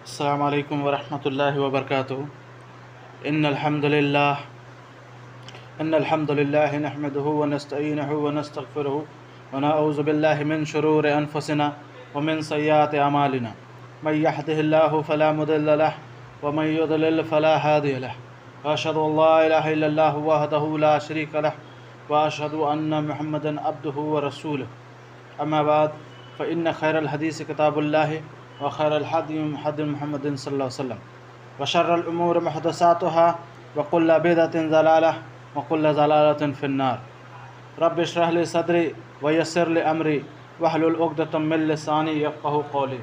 السلام علیکم ورحمۃ اللہ وبرکاتہ۔ ان الحمد للہ نحمده ونستعینه ونستغفره ونعوذ باللہ من شرور انفسنا ومن سیئات اعمالنا من يهده الله فلا مضل له ومن يضلل فلا هادي له واشهد ان لا اله الا الله وحده لا شريك له واشهد ان محمدا عبده ورسوله اما بعد فان خیر الحدیث کتاب اللہ وخیر الحدی حدی محمد صلی اللہ علیہ وسلم وشر الامور محدثاتها وكل بدعة ضلالة وكل ضلالة في النار۔ رب اشرح لي صدري ويسر لي امري واحلل عقدة من لساني يفقهوا قولي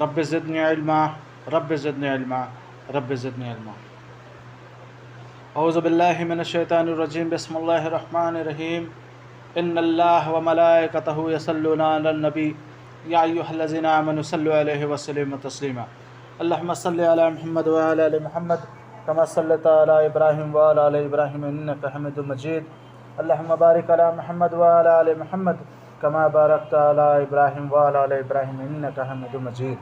رب زدني علما رب زدني علما رب زدني علما۔ اعوذ باللہ من الشیطان الرجیم، بسم اللہ الرحمن الرحیم۔ ان اللہ وملائکتہ یصلون علی النبی یا ایھا الذین آمنوا صلوا علیہ وسلموا تسلیما۔ اللہم صل علی محمد وعلی آل محمد کما صلیت علی ابراہیم وعلی آل ابراہیم انک حمید مجید۔ اللہم بارک علی محمد وعلی آل محمد کما بارکت علی ابراہیم وعلی آل ابراہیم انک حمید مجید۔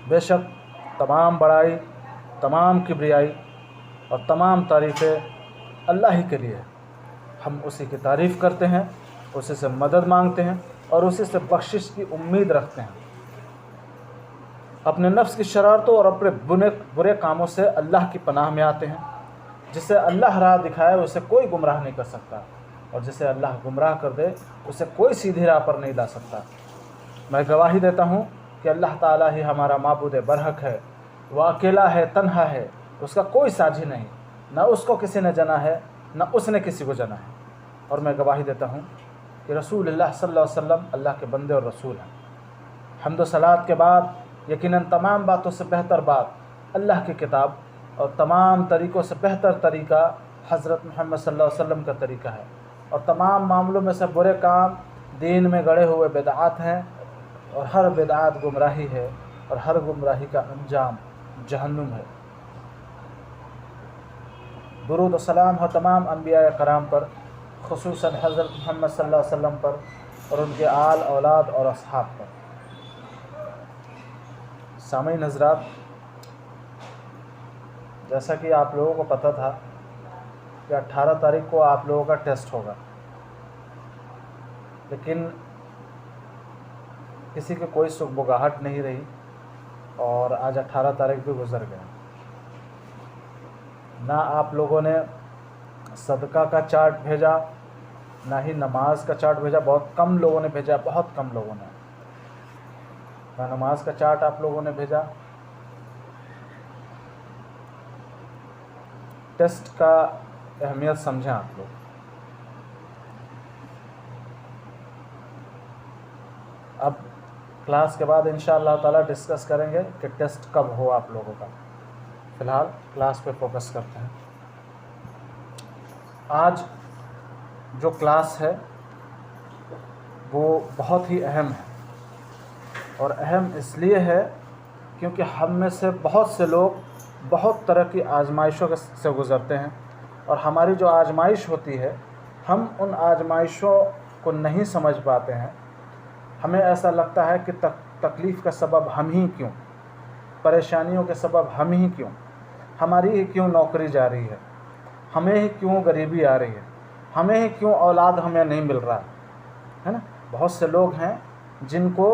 بے شک تمام بڑائی، تمام کبریائی اور تمام تعریفیں اللہ ہی کے لیے ہے۔ ہم اسی کی تعریف کرتے ہیں، اسی سے مدد مانگتے ہیں اور اسی سے بخشش کی امید رکھتے ہیں۔ اپنے نفس کی شرارتوں اور اپنے برے کاموں سے اللہ کی پناہ میں آتے ہیں۔ جسے اللہ راہ دکھائے اسے کوئی گمراہ نہیں کر سکتا، اور جسے اللہ گمراہ کر دے اسے کوئی سیدھی راہ پر نہیں لا سکتا۔ میں گواہی دیتا ہوں کہ اللہ تعالیٰ ہی ہمارا معبود برحق ہے، وہ اکیلا ہے، تنہا ہے، اس کا کوئی ساجی نہیں، نہ اس کو کسی نے جنا ہے نہ اس نے کسی کو جنا ہے۔ اور میں گواہی دیتا ہوں کہ رسول اللہ صلی اللہ علیہ وسلم اللہ کے بندے اور رسول ہیں۔ حمد و صلوات کے بعد یقیناً تمام باتوں سے بہتر بات اللہ کی کتاب اور تمام طریقوں سے بہتر طریقہ حضرت محمد صلی اللہ علیہ وسلم کا طریقہ ہے، اور تمام معاملوں میں سے برے کام دین میں گڑے ہوئے بدعات ہیں، اور ہر بدعات گمراہی ہے، اور ہر گمراہی کا انجام جہنم ہے۔ درود و سلام ہو تمام انبیاء کرام پر، خصوصاً حضرت محمد صلی اللہ علیہ وسلم پر اور ان کے آل اولاد اور اصحاب پر۔ سامعین حضرات، جیسا کہ آپ لوگوں کو پتہ تھا کہ 18 تاریخ کو آپ لوگوں کا ٹیسٹ ہوگا، لیکن کسی کی کوئی سگبگاہٹ نہیں رہی، اور آج 18 تاریخ بھی گزر گیا۔ نہ آپ لوگوں نے صدقہ کا چارٹ بھیجا، نہ ہی نماز کا چارٹ بھیجا، بہت کم لوگوں نے بھیجا، بہت کم لوگوں نے۔ نہ نماز کا چارٹ آپ لوگوں نے بھیجا۔ ٹیسٹ کا اہمیت سمجھیں آپ لوگ۔ اب کلاس کے بعد انشاءاللہ تعالیٰ ڈسکس کریں گے کہ ٹیسٹ کب ہو آپ لوگوں کا۔ فی الحال کلاس پہ فوکس کرتے ہیں۔ آج جو کلاس ہے وہ بہت ہی اہم ہے، اور اہم اس لیے ہے کیونکہ ہم میں سے بہت سے لوگ بہت طرح کی آزمائشوں سے گزرتے ہیں، اور ہماری جو آزمائش ہوتی ہے ہم ان آزمائشوں کو نہیں سمجھ پاتے ہیں۔ ہمیں ایسا لگتا ہے کہ تکلیف کا سبب ہم ہی کیوں، پریشانیوں کے سبب ہم ہی کیوں، ہماری ہی کیوں نوکری جا رہی ہے، ہمیں ہی کیوں غریبی آ رہی ہے، ہمیں ہی کیوں اولاد ہمیں نہیں مل رہا ہے نا۔ بہت سے لوگ ہیں جن کو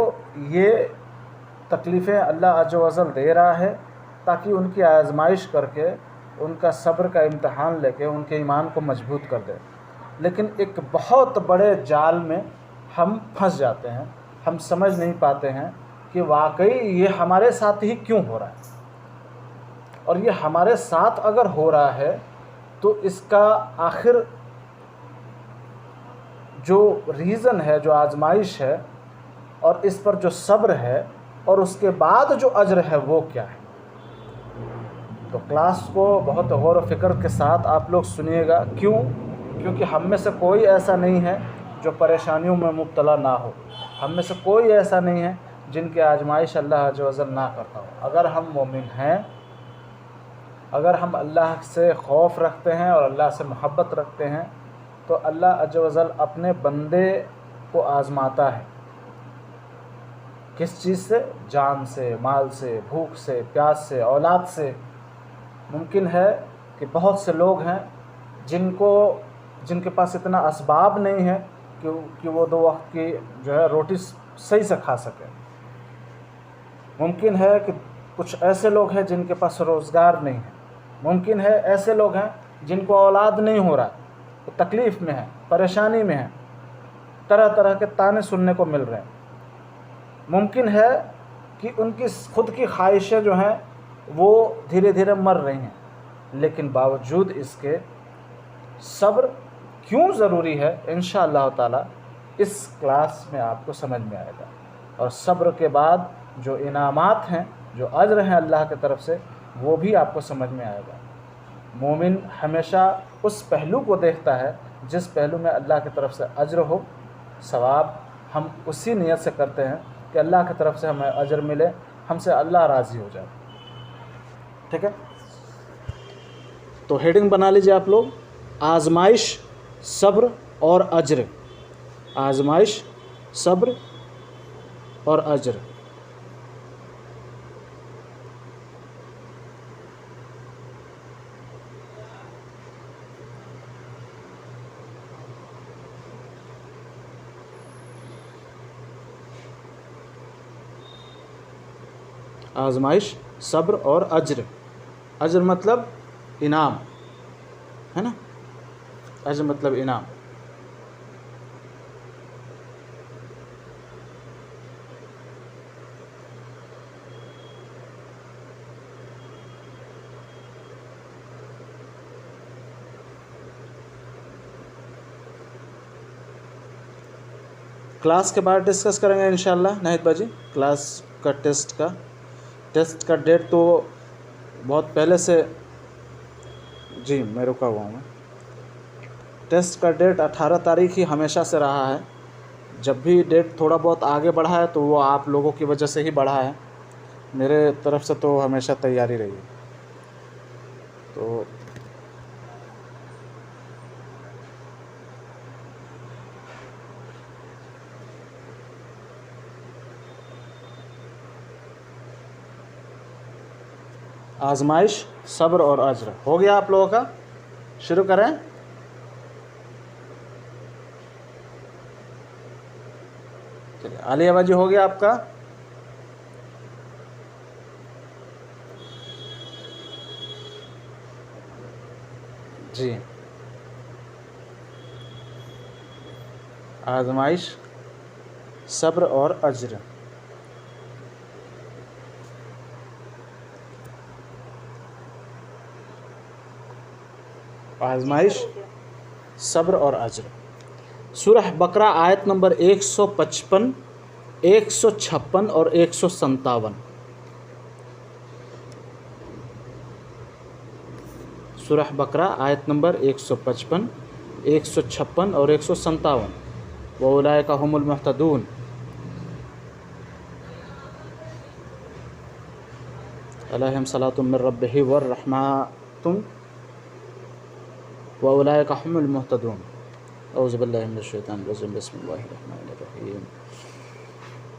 یہ تکلیفیں اللہ عز و جل دے رہا ہے تاکہ ان کی آزمائش کر کے، ان کا صبر کا امتحان لے کے ان کے ایمان کو مضبوط کر دے۔ لیکن ایک بہت بڑے جال میں ہم پھنس جاتے ہیں، ہم سمجھ نہیں پاتے ہیں کہ واقعی یہ ہمارے ساتھ ہی کیوں ہو رہا ہے، اور یہ ہمارے ساتھ اگر ہو رہا ہے تو اس کا آخر جو ریزن ہے، جو آزمائش ہے، اور اس پر جو صبر ہے، اور اس کے بعد جو اجر ہے وہ کیا ہے۔ تو کلاس کو بہت غور و فکر کے ساتھ آپ لوگ سنیے گا۔ کیوں؟ کیونکہ ہم میں سے کوئی ایسا نہیں ہے جو پریشانیوں میں مبتلا نہ ہو، ہم میں سے کوئی ایسا نہیں ہے جن کی آزمائش اللہ عز و جل نہ کرتا ہو۔ اگر ہم مومن ہیں، اگر ہم اللہ سے خوف رکھتے ہیں اور اللہ سے محبت رکھتے ہیں، تو اللہ عز و جل اپنے بندے کو آزماتا ہے۔ کس چیز سے؟ جان سے، مال سے، بھوک سے، پیاس سے، اولاد سے۔ ممکن ہے کہ بہت سے لوگ ہیں جن کے پاس اتنا اسباب نہیں ہے کہ وہ 2 وقت کی جو ہے روٹی صحیح سے کھا سکے۔ ممکن ہے کہ کچھ ایسے لوگ ہیں جن کے پاس روزگار نہیں ہے۔ ممکن ہے ایسے لوگ ہیں جن کو اولاد نہیں ہو رہا، وہ تکلیف میں ہیں، پریشانی میں ہیں، طرح طرح کے طعنے سننے کو مل رہے ہیں۔ ممکن ہے کہ ان کی خود کی خواہشیں جو ہیں وہ دھیرے دھیرے مر رہی ہیں، لیکن باوجود اس کے صبر کیوں ضروری ہے انشاءاللہ تعالی اس کلاس میں آپ کو سمجھ میں آئے گا۔ اور صبر کے بعد جو انعامات ہیں، جو اجر ہیں اللہ کی طرف سے، وہ بھی آپ کو سمجھ میں آئے گا۔ مومن ہمیشہ اس پہلو کو دیکھتا ہے جس پہلو میں اللہ کی طرف سے اجر ہو، ثواب۔ ہم اسی نیت سے کرتے ہیں کہ اللہ کی طرف سے ہمیں اجر ملے، ہم سے اللہ راضی ہو جائے۔ ٹھیک ہے، تو ہیڈنگ بنا لیجیے آپ لوگ، آزمائش، صبر اور اجر۔ آزمائش، صبر اور اجر۔ آزمائش، صبر اور اجر۔ اجر مطلب انعام ہے نا، اجر مطلب انعام۔ کلاس کے بعد ڈسکس کریں گے انشاءاللہ ناہید باجی، کلاس کا ٹیسٹ کا ڈیٹ تو بہت پہلے سے، جی میں رکا ہوا ہوں۔ ٹیسٹ کا ڈیٹ 18 تاریخ ہی ہمیشہ سے رہا ہے۔ جب بھی ڈیٹ تھوڑا بہت آگے بڑھا ہے تو وہ آپ لوگوں کی وجہ سے ہی بڑھا ہے، میرے طرف سے تو ہمیشہ تیاری رہی ہے۔ تو آزمائش، صبر اور اجر ہو گیا آپ لوگوں کا؟ شروع کریں۔ چلیے عالیہ باجی ہو گیا آپ کا؟ جی، آزمائش، صبر اور اجر۔ آزمائش، صبر اور اجر۔ سورہ بقرہ آیت نمبر 155، 156 اور 157۔ سورہ بقرہ آیت نمبر 155، 156 اور 157۔ وَأُولَٰئِكَ هُمُ الْمُهْتَدُونَ۔ علیہم صلاۃ من ربہ والرحمۃ وَأُولَٰئِكَ هُمُ الْمُهْتَدُونَ۔ اعوذ باللہ من الشیطان الرجیم، بسم اللہ الرحمن الرحیم۔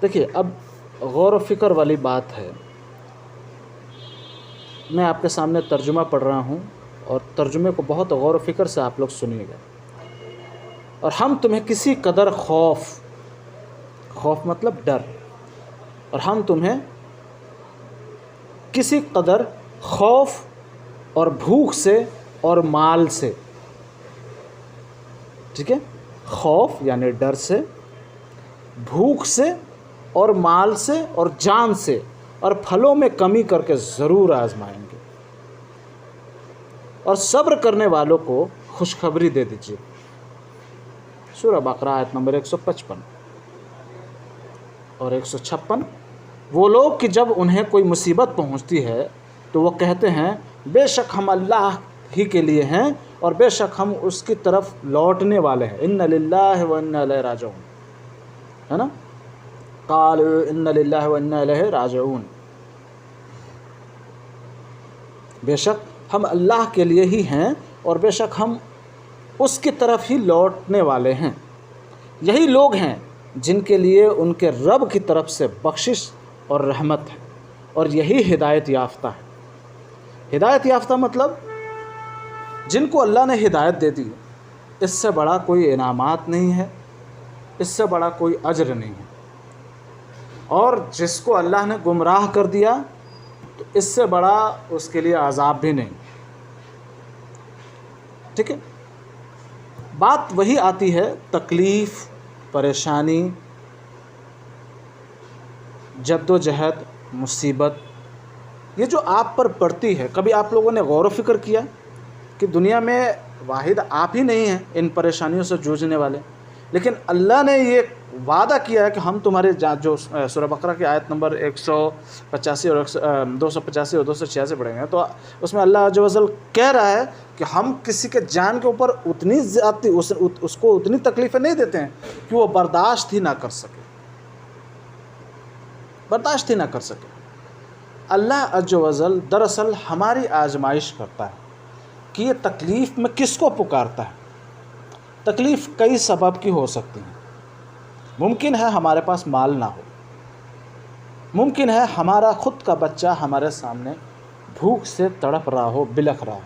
دیکھیے اب غور و فکر والی بات ہے، میں آپ کے سامنے ترجمہ پڑھ رہا ہوں اور ترجمے کو بہت غور و فکر سے آپ لوگ سنیے گا۔ اور ہم تمہیں کسی قدر خوف مطلب ڈر، اور ہم تمہیں کسی قدر خوف اور بھوک سے اور مال سے، ٹھیک ہے، خوف یعنی ڈر سے، بھوک سے اور مال سے اور جان سے اور پھلوں میں کمی کر کے ضرور آزمائیں گے، اور صبر کرنے والوں کو خوشخبری دے دیجیے۔ سورہ بقرہ آیت نمبر 155 اور 156۔ وہ لوگ کہ جب انہیں کوئی مصیبت پہنچتی ہے تو وہ کہتے ہیں بے شک ہم اللہ ہی کے لیے ہیں اور بے شک ہم اس کی طرف لوٹنے والے ہیں۔ ان للہ و انا الیہ راجعون، ہے نا، قالوا ان للہ و انا الیہ راجعون، بے شک ہم اللہ کے لیے ہی ہیں اور بے شک ہم اس کی طرف ہی لوٹنے والے ہیں۔ یہی لوگ ہیں جن کے لیے ان کے رب کی طرف سے بخشش اور رحمت ہے، اور یہی ہدایت یافتہ ہے۔ ہدایت یافتہ مطلب جن کو اللہ نے ہدایت دے دی، اس سے بڑا کوئی انعامات نہیں ہے، اس سے بڑا کوئی اجر نہیں ہے، اور جس کو اللہ نے گمراہ کر دیا تو اس سے بڑا اس کے لیے عذاب بھی نہیں۔ ٹھیک ہے، بات وہی آتی ہے، تکلیف، پریشانی، جد و جہد، مصیبت، یہ جو آپ پر پڑتی ہے، کبھی آپ لوگوں نے غور و فکر کیا کہ دنیا میں واحد آپ ہی نہیں ہیں ان پریشانیوں سے جوجھنے والے، لیکن اللہ نے یہ وعدہ کیا ہے کہ ہم تمہارے جو سورہ بقرہ کی آیت نمبر 185 اور 285 اور 286 پڑھیں گے تو اس میں اللہ عز و جل کہہ رہا ہے کہ ہم کسی کے جان کے اوپر اتنی زیادتی اس کو اتنی تکلیفیں نہیں دیتے ہیں کہ وہ برداشت ہی نہ کر سکے، برداشت ہی نہ کر سکے۔ اللہ عز و جل دراصل ہماری آزمائش کرتا ہے کہ یہ تکلیف میں کس کو پکارتا ہے۔ تکلیف کئی سبب کی ہو سکتی ہیں، ممکن ہے ہمارے پاس مال نہ ہو، ممکن ہے ہمارا خود کا بچہ ہمارے سامنے بھوک سے تڑپ رہا ہو، بلکھ رہا ہو،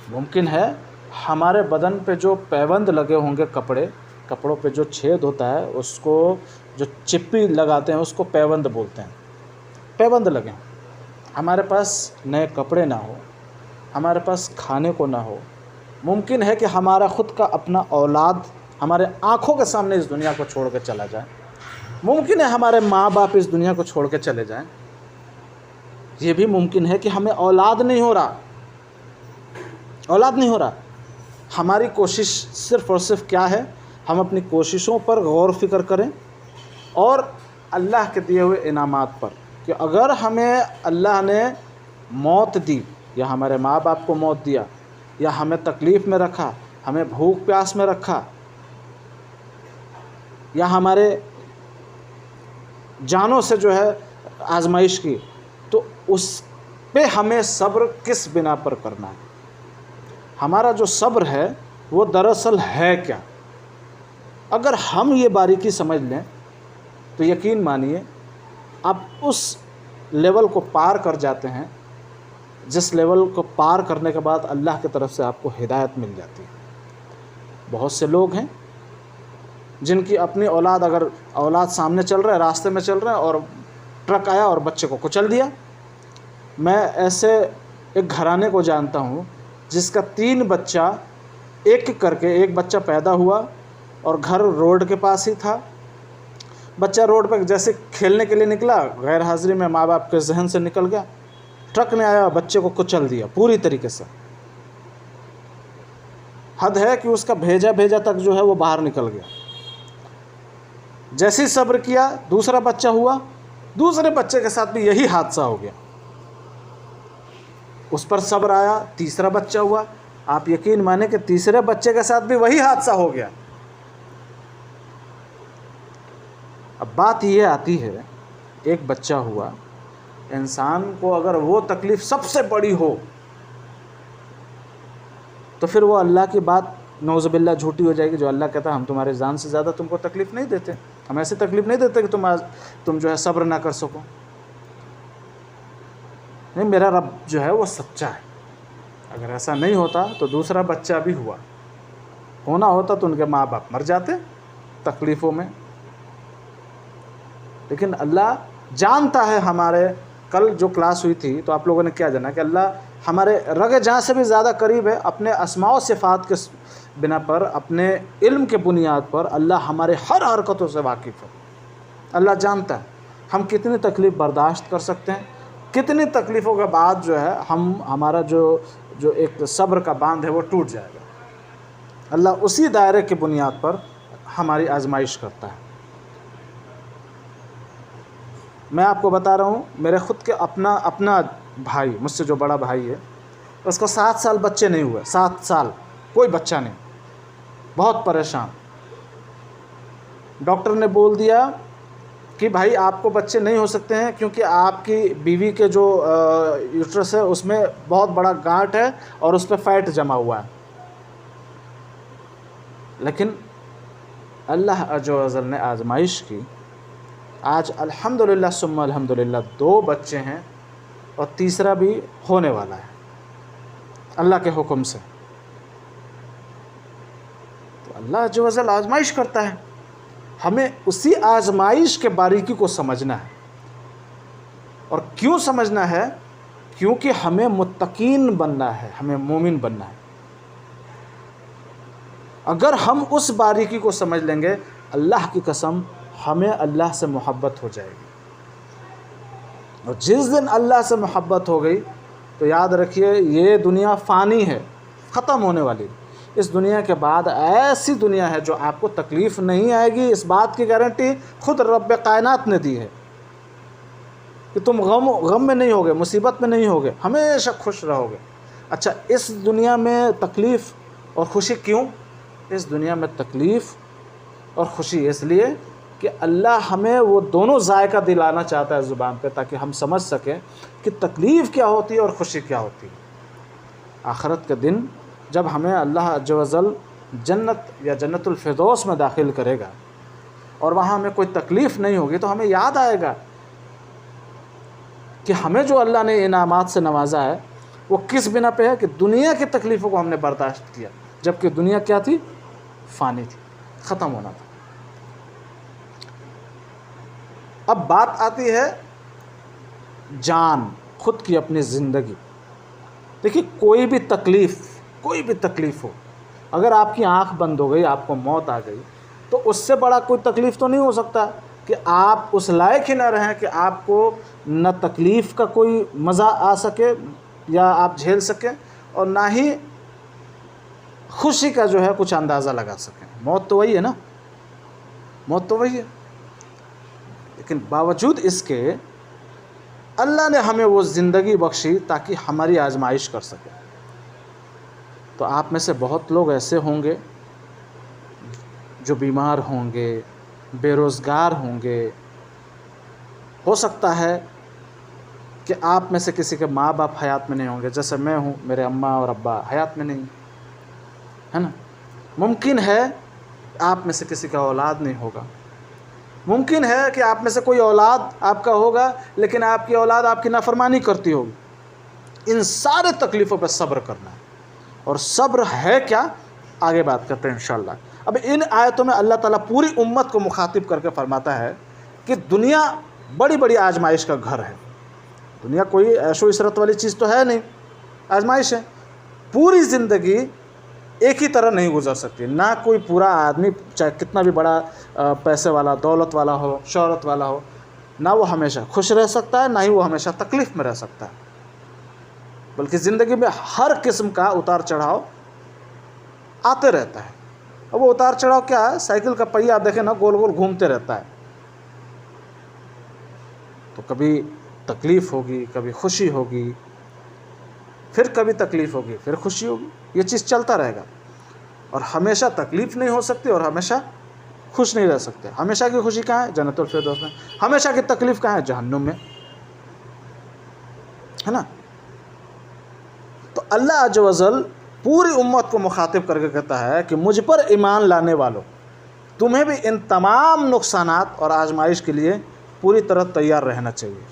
ممکن ہے ہمارے بدن پہ جو پیوند لگے ہوں گے، کپڑوں پہ جو چھید ہوتا ہے اس کو جو چپی لگاتے ہیں اس کو پیوند بولتے ہیں، پیوند لگیں، ہمارے پاس نئے کپڑے نہ ہو، ہمارے پاس کھانے کو نہ ہو، ممکن ہے کہ ہمارا خود کا اپنا اولاد ہمارے آنکھوں کے سامنے اس دنیا کو چھوڑ کے چلا جائے، ممکن ہے ہمارے ماں باپ اس دنیا کو چھوڑ کے چلے جائیں، یہ بھی ممکن ہے کہ ہمیں اولاد نہیں ہو رہا، ہماری کوشش صرف اور صرف کیا ہے، ہم اپنی کوششوں پر غور و فکر کریں اور اللہ کے دیے ہوئے انعامات پر، کہ اگر ہمیں اللہ نے موت دی یا ہمارے ماں باپ کو موت دیا یا ہمیں تکلیف میں رکھا، ہمیں بھوک پیاس میں رکھا، یا ہمارے جانوں سے جو ہے آزمائش کی، تو اس پہ ہمیں صبر کس بنا پر کرنا ہے، ہمارا جو صبر ہے وہ دراصل ہے کیا۔ اگر ہم یہ باریکی سمجھ لیں تو یقین مانیے آپ اس لیول کو پار کر جاتے ہیں جس لیول کو پار کرنے کے بعد اللہ کی طرف سے آپ کو ہدایت مل جاتی ہے۔ بہت سے لوگ ہیں جن کی اپنی اولاد سامنے چل رہا ہے، راستے میں چل رہا ہے اور ٹرک آیا اور بچے کو کچل دیا۔ میں ایسے ایک گھرانے کو جانتا ہوں جس کا 3 بچہ ایک کر کے، ایک بچہ پیدا ہوا اور گھر روڈ کے پاس ہی تھا، بچہ روڈ پہ جیسے کھیلنے کے لیے نکلا، غیر حاضری میں ماں باپ کے ذہن سے نکل گیا، ٹرک نے آیا بچے کو کچل دیا پوری طریقے سے۔ حد ہے کہ اس کا بھیجا تک جو ہے وہ باہر نکل گیا۔ جیسے ہی صبر کیا، دوسرا بچہ ہوا، دوسرے بچے کے ساتھ بھی یہی حادثہ ہو گیا، اس پر صبر آیا، تیسرا بچہ ہوا، آپ یقین مانیں کہ تیسرے بچے کے ساتھ بھی وہی حادثہ ہو گیا۔ اب بات یہ آتی ہے، ایک بچہ ہوا، انسان کو اگر وہ تکلیف سب سے بڑی ہو تو پھر وہ اللہ کی بات نعوذ باللہ جھوٹی ہو جائے گی، جو اللہ کہتا ہے ہم تمہارے جان سے زیادہ تم کو تکلیف نہیں دیتے، ہم ایسی تکلیف نہیں دیتے کہ تم جو ہے صبر نہ کر سکو۔ نہیں، میرا رب جو ہے وہ سچا ہے، اگر ایسا نہیں ہوتا تو دوسرا بچہ بھی ہونا ہوتا تو ان کے ماں باپ مر جاتے تکلیفوں میں۔ لیکن اللہ جانتا ہے، ہمارے کل جو کلاس ہوئی تھی تو آپ لوگوں نے کیا جانا کہ اللہ ہمارے رگ جاں سے بھی زیادہ قریب ہے، اپنے اسماء و صفات کے بنا پر، اپنے علم کے بنیاد پر اللہ ہمارے ہر حرکتوں سے واقف ہے۔ اللہ جانتا ہے ہم کتنی تکلیف برداشت کر سکتے ہیں، کتنی تکلیفوں کے بعد جو ہے ہمارا جو ایک صبر کا باندھ ہے وہ ٹوٹ جائے گا۔ اللہ اسی دائرے کے بنیاد پر ہماری آزمائش کرتا ہے۔ میں آپ کو بتا رہا ہوں، میرے خود کے اپنا بھائی، مجھ سے جو بڑا بھائی ہے، اس کو 7 سال بچے نہیں ہوئے، 7 سال کوئی بچہ نہیں، بہت پریشان۔ ڈاکٹر نے بول دیا کہ بھائی آپ کو بچے نہیں ہو سکتے ہیں کیونکہ آپ کی بیوی کے جو یوٹرس ہے اس میں بہت بڑا گانٹ ہے اور اس پہ فیٹ جمع ہوا ہے۔ لیکن اللہ عز و جل نے آزمائش کی. آج الحمدللہ ثم الحمدللہ 2 بچے ہیں اور تیسرا بھی ہونے والا ہے اللہ کے حکم سے. تو اللہ عز و جل آزمائش کرتا ہے. ہمیں اسی آزمائش کے باریکی کو سمجھنا ہے. اور کیوں سمجھنا ہے؟ کیونکہ ہمیں متقین بننا ہے، ہمیں مومن بننا ہے. اگر ہم اس باریکی کو سمجھ لیں گے، اللہ کی قسم ہمیں اللہ سے محبت ہو جائے گی. اور جس دن اللہ سے محبت ہو گئی تو یاد رکھیے یہ دنیا فانی ہے، ختم ہونے والی. اس دنیا کے بعد ایسی دنیا ہے جو آپ کو تکلیف نہیں آئے گی. اس بات کی گارنٹی خود رب کائنات نے دی ہے کہ تم غم میں نہیں ہوگے، مصیبت میں نہیں ہوگے، ہمیشہ خوش رہو گے. اچھا، اس دنیا میں تکلیف اور خوشی کیوں؟ اس دنیا میں تکلیف اور خوشی اس لیے کہ اللہ ہمیں وہ دونوں ذائقہ دلانا چاہتا ہے زبان پہ، تاکہ ہم سمجھ سکیں کہ تکلیف کیا ہوتی ہے اور خوشی کیا ہوتی ہے. آخرت کے دن جب ہمیں اللہ عز و جل جنت یا جنت الفردوس میں داخل کرے گا اور وہاں ہمیں کوئی تکلیف نہیں ہوگی، تو ہمیں یاد آئے گا کہ ہمیں جو اللہ نے انعامات سے نوازا ہے وہ کس بنا پہ ہے کہ دنیا کی تکلیفوں کو ہم نے برداشت کیا، جبکہ دنیا کیا تھی؟ فانی تھی، ختم ہونا تھا. اب بات آتی ہے جان، خود کی اپنی زندگی. دیکھیے کوئی بھی تکلیف ہو، اگر آپ کی آنکھ بند ہو گئی، آپ کو موت آ گئی، تو اس سے بڑا کوئی تکلیف تو نہیں ہو سکتا کہ آپ اس لائق ہی نہ رہیں کہ آپ کو نہ تکلیف کا کوئی مزہ آ سکے یا آپ جھیل سکیں، اور نہ ہی خوشی کا جو ہے کچھ اندازہ لگا سکیں. موت تو وہی ہے نا، موت تو وہی ہے. لیکن باوجود اس کے اللہ نے ہمیں وہ زندگی بخشی تاکہ ہماری آزمائش کر سکے. تو آپ میں سے بہت لوگ ایسے ہوں گے جو بیمار ہوں گے، بے روزگار ہوں گے. ہو سکتا ہے کہ آپ میں سے کسی کے ماں باپ حیات میں نہیں ہوں گے، جیسے میں ہوں، میرے اماں اور ابا حیات میں نہیں ہے نا. ممکن ہے آپ میں سے کسی کا اولاد نہیں ہوگا. ممکن ہے کہ آپ میں سے کوئی اولاد آپ کا ہوگا لیکن آپ کی اولاد آپ کی نافرمانی کرتی ہوگی. ان سارے تکلیفوں پہ صبر کرنا ہے. اور صبر ہے کیا؟ آگے بات کرتے ہیں انشاءاللہ. اب ان آیتوں میں اللہ تعالیٰ پوری امت کو مخاطب کر کے فرماتا ہے کہ دنیا بڑی بڑی آزمائش کا گھر ہے. دنیا کوئی عیش و عشرت والی چیز تو ہے نہیں، آزمائش ہے. پوری زندگی ایک ہی طرح نہیں گزر سکتی. نہ کوئی پورا آدمی چاہے کتنا بھی بڑا پیسے والا، دولت والا ہو، شہرت والا ہو، نہ وہ ہمیشہ خوش رہ سکتا ہے، نہ ہی وہ ہمیشہ تکلیف میں رہ سکتا ہے. بلکہ زندگی میں ہر قسم کا اتار چڑھاؤ آتے رہتا ہے. اب وہ اتار چڑھاؤ کیا ہے؟ سائیکل کا پہیہ آپ دیکھیں نا، گول گول گھومتے رہتا ہے. تو کبھی تکلیف ہوگی، کبھی خوشی ہوگی، پھر کبھی تکلیف ہوگی، پھر خوشی ہوگی. یہ چیز چلتا رہے گا. اور ہمیشہ تکلیف نہیں ہو سکتی اور ہمیشہ خوش نہیں رہ سکتے. ہمیشہ کی خوشی کہاں ہے؟ جنت الفردوس میں. ہمیشہ کی تکلیف کہاں ہے؟ جہنم میں، ہے نا. تو اللہ عز و جل پوری امت کو مخاطب کر کے کہتا ہے کہ مجھ پر ایمان لانے والوں، تمہیں بھی ان تمام نقصانات اور آزمائش کے لیے پوری طرح تیار رہنا چاہیے.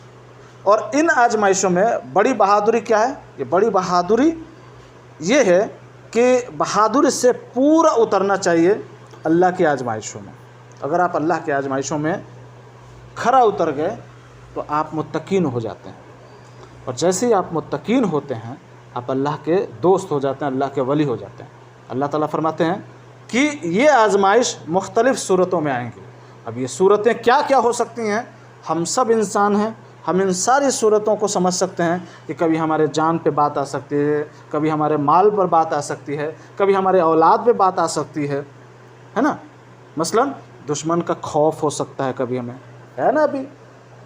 اور ان آزمائشوں میں بڑی بہادری کیا ہے؟ یہ بڑی بہادری یہ ہے کہ بہادری سے پورا اترنا چاہیے اللہ کی آزمائشوں میں. اگر آپ اللہ کی آزمائشوں میں کھرا اتر گئے تو آپ متقین ہو جاتے ہیں. اور جیسے ہی آپ متقین ہوتے ہیں آپ اللہ کے دوست ہو جاتے ہیں، اللہ کے ولی ہو جاتے ہیں. اللہ تعالیٰ فرماتے ہیں کہ یہ آزمائش مختلف صورتوں میں آئیں گی. اب یہ صورتیں کیا کیا ہو سکتی ہیں؟ ہم سب انسان ہیں، ہم ان ساری صورتوں کو سمجھ سکتے ہیں کہ کبھی ہمارے جان پہ بات آ سکتی ہے، کبھی ہمارے مال پر بات آ سکتی ہے، کبھی ہمارے اولاد پہ بات آ سکتی ہے نا. مثلا دشمن کا خوف ہو سکتا ہے کبھی ہمیں، ہے نا. ابھی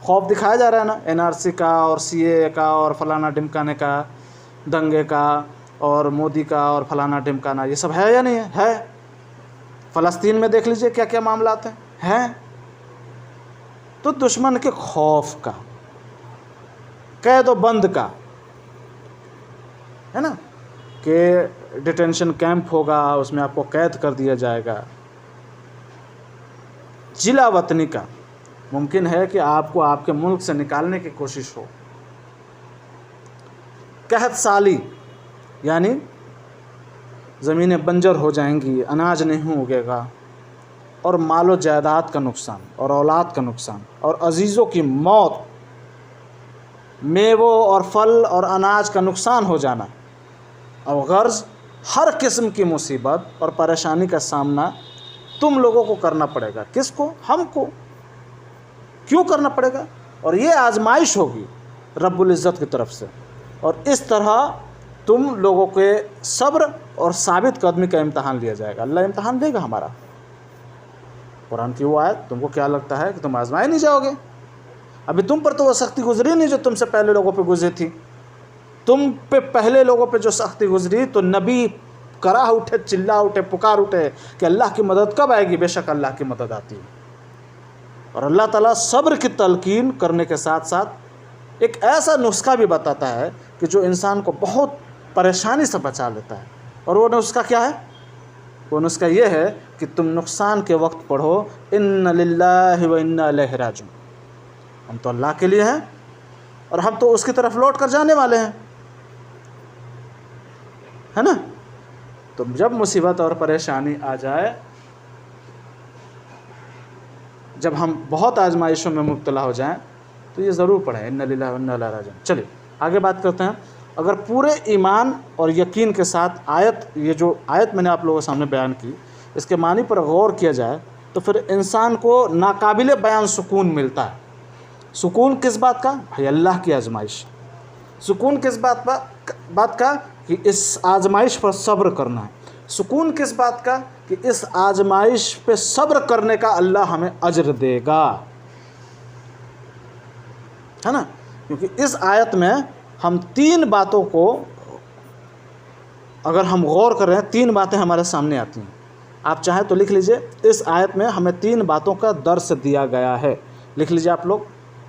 خوف دکھایا جا رہا ہے نا، NRC کا اور CAA کا اور فلانا ڈمکانے کا، دنگے کا اور مودی کا اور فلانا ڈمکانا، یہ سب ہے یا نہیں ہے؟ فلسطین میں دیکھ لیجئے کیا کیا معاملات ہیں. تو دشمن کے خوف کا، قید و بند کا، ہے نا، کہ ڈیٹینشن کیمپ ہوگا، اس میں آپ کو قید کر دیا جائے گا. جلا وطنی کا، ممکن ہے کہ آپ کو آپ کے ملک سے نکالنے کی کوشش ہو، قحط سالی یعنی زمینیں بنجر ہو جائیں گی، اناج نہیں اگے گا، اور مال و جائیداد کا نقصان اور اولاد کا نقصان اور عزیزوں کی موت، میووں اور پھل اور اناج کا نقصان ہو جانا، اور غرض ہر قسم کی مصیبت اور پریشانی کا سامنا تم لوگوں کو کرنا پڑے گا۔ کس کو؟ ہم کو۔ کیوں کرنا پڑے گا؟ اور یہ آزمائش ہوگی رب العزت کی طرف سے، اور اس طرح تم لوگوں کے صبر اور ثابت قدمی کا امتحان لیا جائے گا۔ اللہ امتحان دے گا ہمارا۔ قرآن کی وہ آیت، تم کو کیا لگتا ہے کہ تم آزمائے نہیں جاؤ گے؟ ابھی تم پر تو وہ سختی گزری نہیں جو تم سے پہلے لوگوں پہ گزری تھی۔ تم پہ پہلے لوگوں پہ جو سختی گزری تو نبی کراہ اٹھے، چلا اٹھے، پکار اٹھے کہ اللہ کی مدد کب آئے گی؟ بے شک اللہ کی مدد آتی ہے۔ اور اللہ تعالیٰ صبر کی تلقین کرنے کے ساتھ ساتھ ایک ایسا نسخہ بھی بتاتا ہے کہ جو انسان کو بہت پریشانی سے بچا لیتا ہے، اور وہ نسخہ کیا ہے؟ وہ نسخہ یہ ہے کہ تم نقصان کے وقت پڑھو ان للہ و انا الیہ راجعون، ہم تو اللہ کے لیے ہیں اور ہم تو اس کی طرف لوٹ کر جانے والے ہیں، ہے نا؟ تو جب مصیبت اور پریشانی آ جائے، جب ہم بہت آزمائشوں میں مبتلا ہو جائیں تو یہ ضرور پڑھیں ان للہ و انا الیہ راجعون۔ چلیے آگے بات کرتے ہیں۔ اگر پورے ایمان اور یقین کے ساتھ یہ جو آیت میں نے آپ لوگوں کے سامنے بیان کی، اس کے معنی پر غور کیا جائے تو پھر انسان کو ناقابل بیان سکون ملتا ہے۔ سکون کس بات کا؟ بھائی اللہ کی آزمائش۔ سکون کس بات کا؟ کہ اس آزمائش پر صبر کرنا ہے۔ سکون کس بات کا؟ کہ اس آزمائش پہ صبر کرنے کا اللہ ہمیں اجر دے گا، ہے نا؟ کیونکہ اس آیت میں ہم 3 باتوں کو اگر ہم غور کر رہے ہیں، 3 باتیں ہمارے سامنے آتی ہیں۔ آپ چاہیں تو لکھ لیجئے، اس آیت میں ہمیں 3 باتوں کا درس دیا گیا ہے۔ لکھ لیجئے آپ لوگ،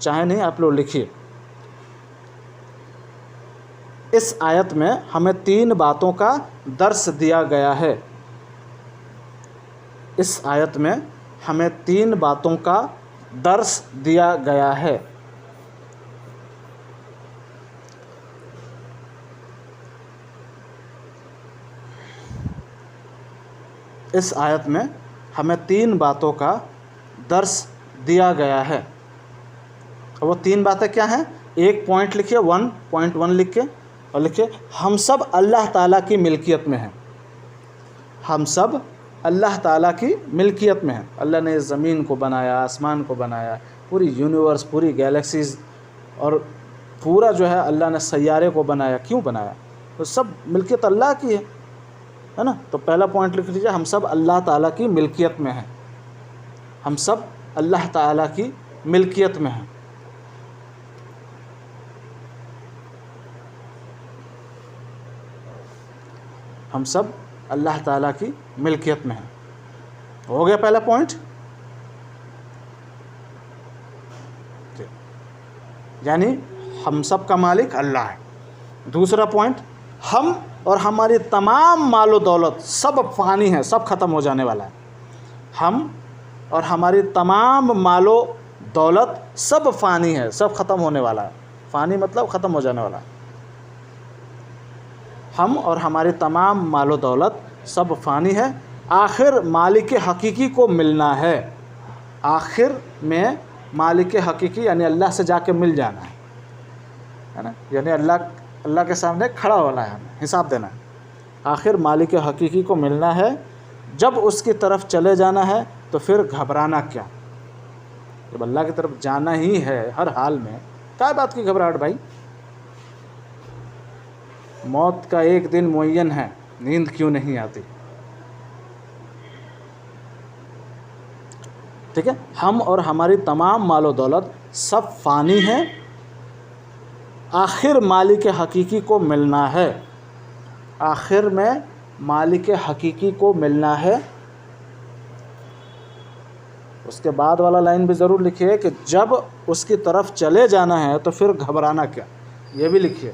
چاہیں نہیں آپ لوگ لکھیے۔ اس آیت میں ہمیں 3 باتوں کا درس دیا گیا ہے۔ اس آیت میں ہمیں 3 باتوں کا درس دیا گیا ہے۔ اس آیت میں ہمیں 3 باتوں کا درس دیا گیا ہے۔ وہ 3 باتیں کیا ہیں؟ ایک پوائنٹ لکھیے، 1.1 لکھ کے، اور لکھیے ہم سب اللہ تعالیٰ کی ملکیت میں ہیں۔ ہم سب اللہ تعالیٰ کی ملکیت میں ہیں۔ اللہ نے زمین کو بنایا، آسمان کو بنایا، پوری یونیورس، پوری گیلیکسیز، اور پورا جو ہے اللہ نے سیارے کو بنایا۔ کیوں بنایا؟ تو سب ملکیت اللہ کی ہے نا؟ تو پہلا پوائنٹ لکھ لیجیے، ہم سب اللہ تعالیٰ کی ملکیت میں ہیں۔ ہم سب اللہ تعالیٰ کی ملکیت میں ہیں۔ ہم سب اللہ تعالیٰ کی ملکیت میں ہیں۔ ہو گیا پہلا پوائنٹ؟ یعنی ہم سب کا مالک اللہ ہے۔ دوسرا پوائنٹ، ہم اور ہماری تمام مال و دولت سب فانی ہے، سب ختم ہو جانے والا ہے۔ ہم اور ہماری تمام مال و دولت سب فانی ہے، سب ختم ہونے والا ہے۔ فانی مطلب ختم ہو جانے والا ہے۔ ہم اور ہماری تمام مال و دولت سب فانی ہے، آخر مالک حقیقی کو ملنا ہے۔ آخر میں مالک حقیقی یعنی اللہ سے جا کے مل جانا ہے نا؟ یعنی اللہ کے سامنے کھڑا ہونا ہے، ہمیں حساب دینا ہے۔ آخر مالک حقیقی کو ملنا ہے، جب اس کی طرف چلے جانا ہے تو پھر گھبرانا کیا؟ جب اللہ کی طرف جانا ہی ہے ہر حال میں، کیا بات کی گھبراہٹ بھائی؟ موت کا ایک دن معین ہے، نیند کیوں نہیں آتی؟ ٹھیک ہے، ہم اور ہماری تمام مال و دولت سب فانی ہیں، آخر مالک حقیقی کو ملنا ہے۔ آخر میں مالک حقیقی کو ملنا ہے۔ اس کے بعد والا لائن بھی ضرور لکھیے کہ جب اس کی طرف چلے جانا ہے تو پھر گھبرانا کیا، یہ بھی لکھیے،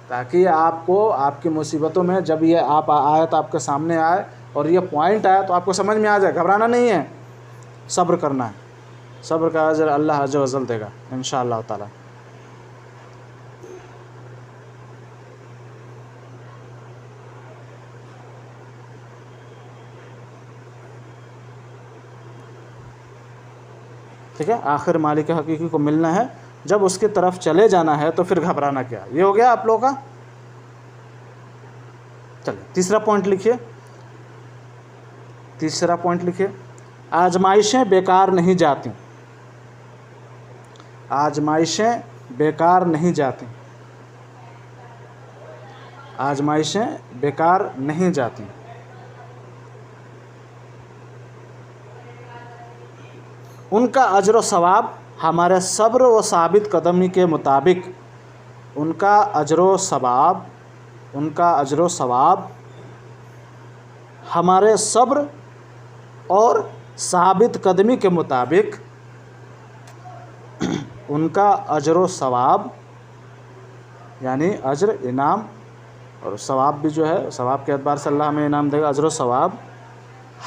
تاکہ آپ کو آپ کی مصیبتوں میں جب یہ آیت آپ کے سامنے آئے اور یہ پوائنٹ آیا تو آپ کو سمجھ میں آ جائے۔ گھبرانا نہیں ہے، صبر کرنا ہے، صبر کا اجر اللہ عز و جل دے گا انشاءاللہ تعالی۔ ٹھیک ہے، آخر مالک حقیقی کو ملنا ہے، جب اس کی طرف چلے جانا ہے تو پھر گھبرانا کیا۔ یہ ہو گیا آپ لوگوں کا۔ چلیں تیسرا پوائنٹ لکھیے، تیسرا پوائنٹ لکھیے، آزمائشیں بیکار نہیں جاتی، آزمائشیں بیکار نہیں جاتی، آزمائشیں بیکار نہیں جاتی۔ ان کا اجر و ثواب ہمارے صبر و ثابت قدمی کے مطابق، ان کا اجر و ثواب، ان کا اجر و ثواب ہمارے صبر اور ثابت قدمی کے مطابق، ان کا اجر و ثواب یعنی اجر انعام اور ثواب بھی جو ہے ثواب کے اعتبار سے اللہ ہمیں انعام دے گا، اجر و ثواب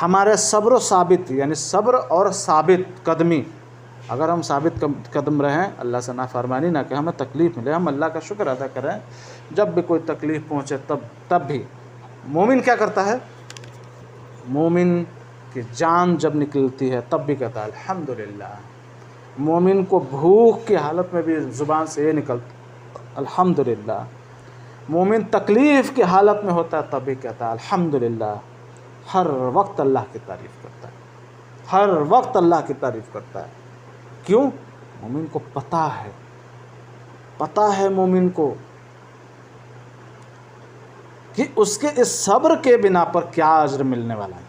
ہمارے صبر و ثابت یعنی صبر اور ثابت قدمی، اگر ہم ثابت قدم رہیں، اللہ سے نافرمانی نہ کہ ہمیں تکلیف ملے، ہم اللہ کا شکر ادا کریں، جب بھی کوئی تکلیف پہنچے تب بھی مومن کیا کرتا ہے؟ مومن کی جان جب نکلتی ہے تب بھی کہتا ہے الحمدللہ۔ مومن کو بھوک کی حالت میں بھی زبان سے یہ نکلتا الحمدللہ۔ مومن تکلیف کی حالت میں ہوتا ہے تب بھی کہتا ہے الحمدللہ۔ ہر وقت اللہ کی تعریف کرتا ہے، ہر وقت اللہ کی تعریف کرتا ہے۔ کیوں؟ مومن کو پتہ ہے، پتہ ہے مومن کو کہ اس کے اس صبر کے بنا پر کیا اجر ملنے والا ہے۔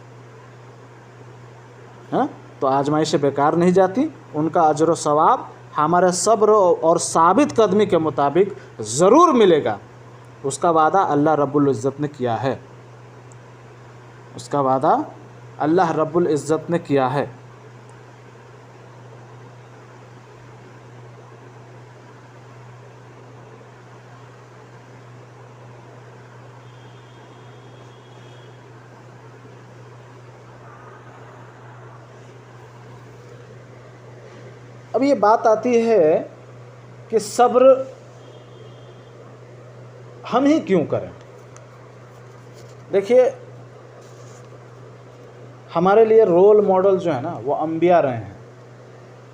ہاں تو آزمائشیں بیکار نہیں جاتی، ان کا اجر و ثواب ہمارے صبر اور ثابت قدمی کے مطابق ضرور ملے گا۔ اس کا وعدہ اللہ رب العزت نے کیا ہے، اس کا وعدہ اللہ رب العزت نے کیا ہے۔ اب یہ بات آتی ہے کہ صبر ہم ہی کیوں کریں؟ دیکھیے ہمارے لیے رول ماڈل جو ہے نا وہ انبیاء رہے ہیں،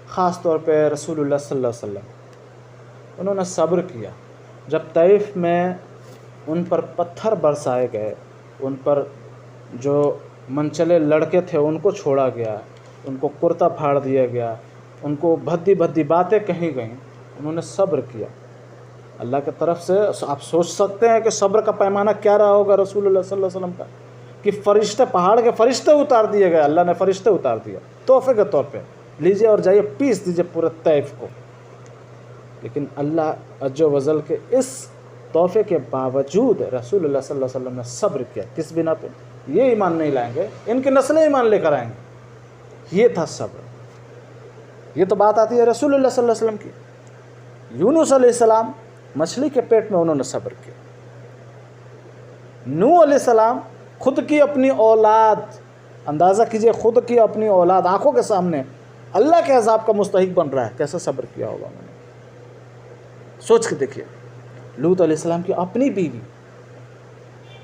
خاص طور پہ رسول اللہ صلی اللہ علیہ وسلم۔ انہوں نے صبر کیا، جب طائف میں ان پر پتھر برسائے گئے، ان پر جو منچلے لڑکے تھے ان کو چھوڑا گیا، ان کو کرتا پھاڑ دیا گیا، ان کو بھدی بھدی باتیں کہی گئیں، انہوں نے صبر کیا۔ اللہ کی طرف سے آپ سوچ سکتے ہیں کہ صبر کا پیمانہ کیا رہا ہوگا رسول اللہ صلی اللہ علیہ وسلم کا، کہ فرشتے، پہاڑ کے فرشتے اتار دیے گئے، اللہ نے فرشتے اتار دیا تحفے کے طور پہ، لیجئے اور جائیے پیس دیجئے پورے طائف کو۔ لیکن اللہ عز و جل کے اس تحفے کے باوجود رسول اللہ صلی اللہ علیہ وسلم نے صبر کیا۔ کس بنا پہ؟ یہ ایمان نہیں لائیں گے، ان کی نسلیں ایمان لے کر آئیں گے، یہ تھا صبر۔ یہ تو بات آتی ہے رسول اللہ صلی اللہ علیہ وسلم کی۔ یونس علیہ السلام مچھلی کے پیٹ میں انہوں نے صبر کیا۔ نوح علیہ السلام خود کی اپنی اولاد، اندازہ کیجئے خود کی اپنی اولاد آنکھوں کے سامنے اللہ کے عذاب کا مستحق بن رہا ہے، کیسے صبر کیا ہوگا انہوں نے؟ سوچ کے دیکھیے۔ لوط علیہ السلام کی اپنی بیوی،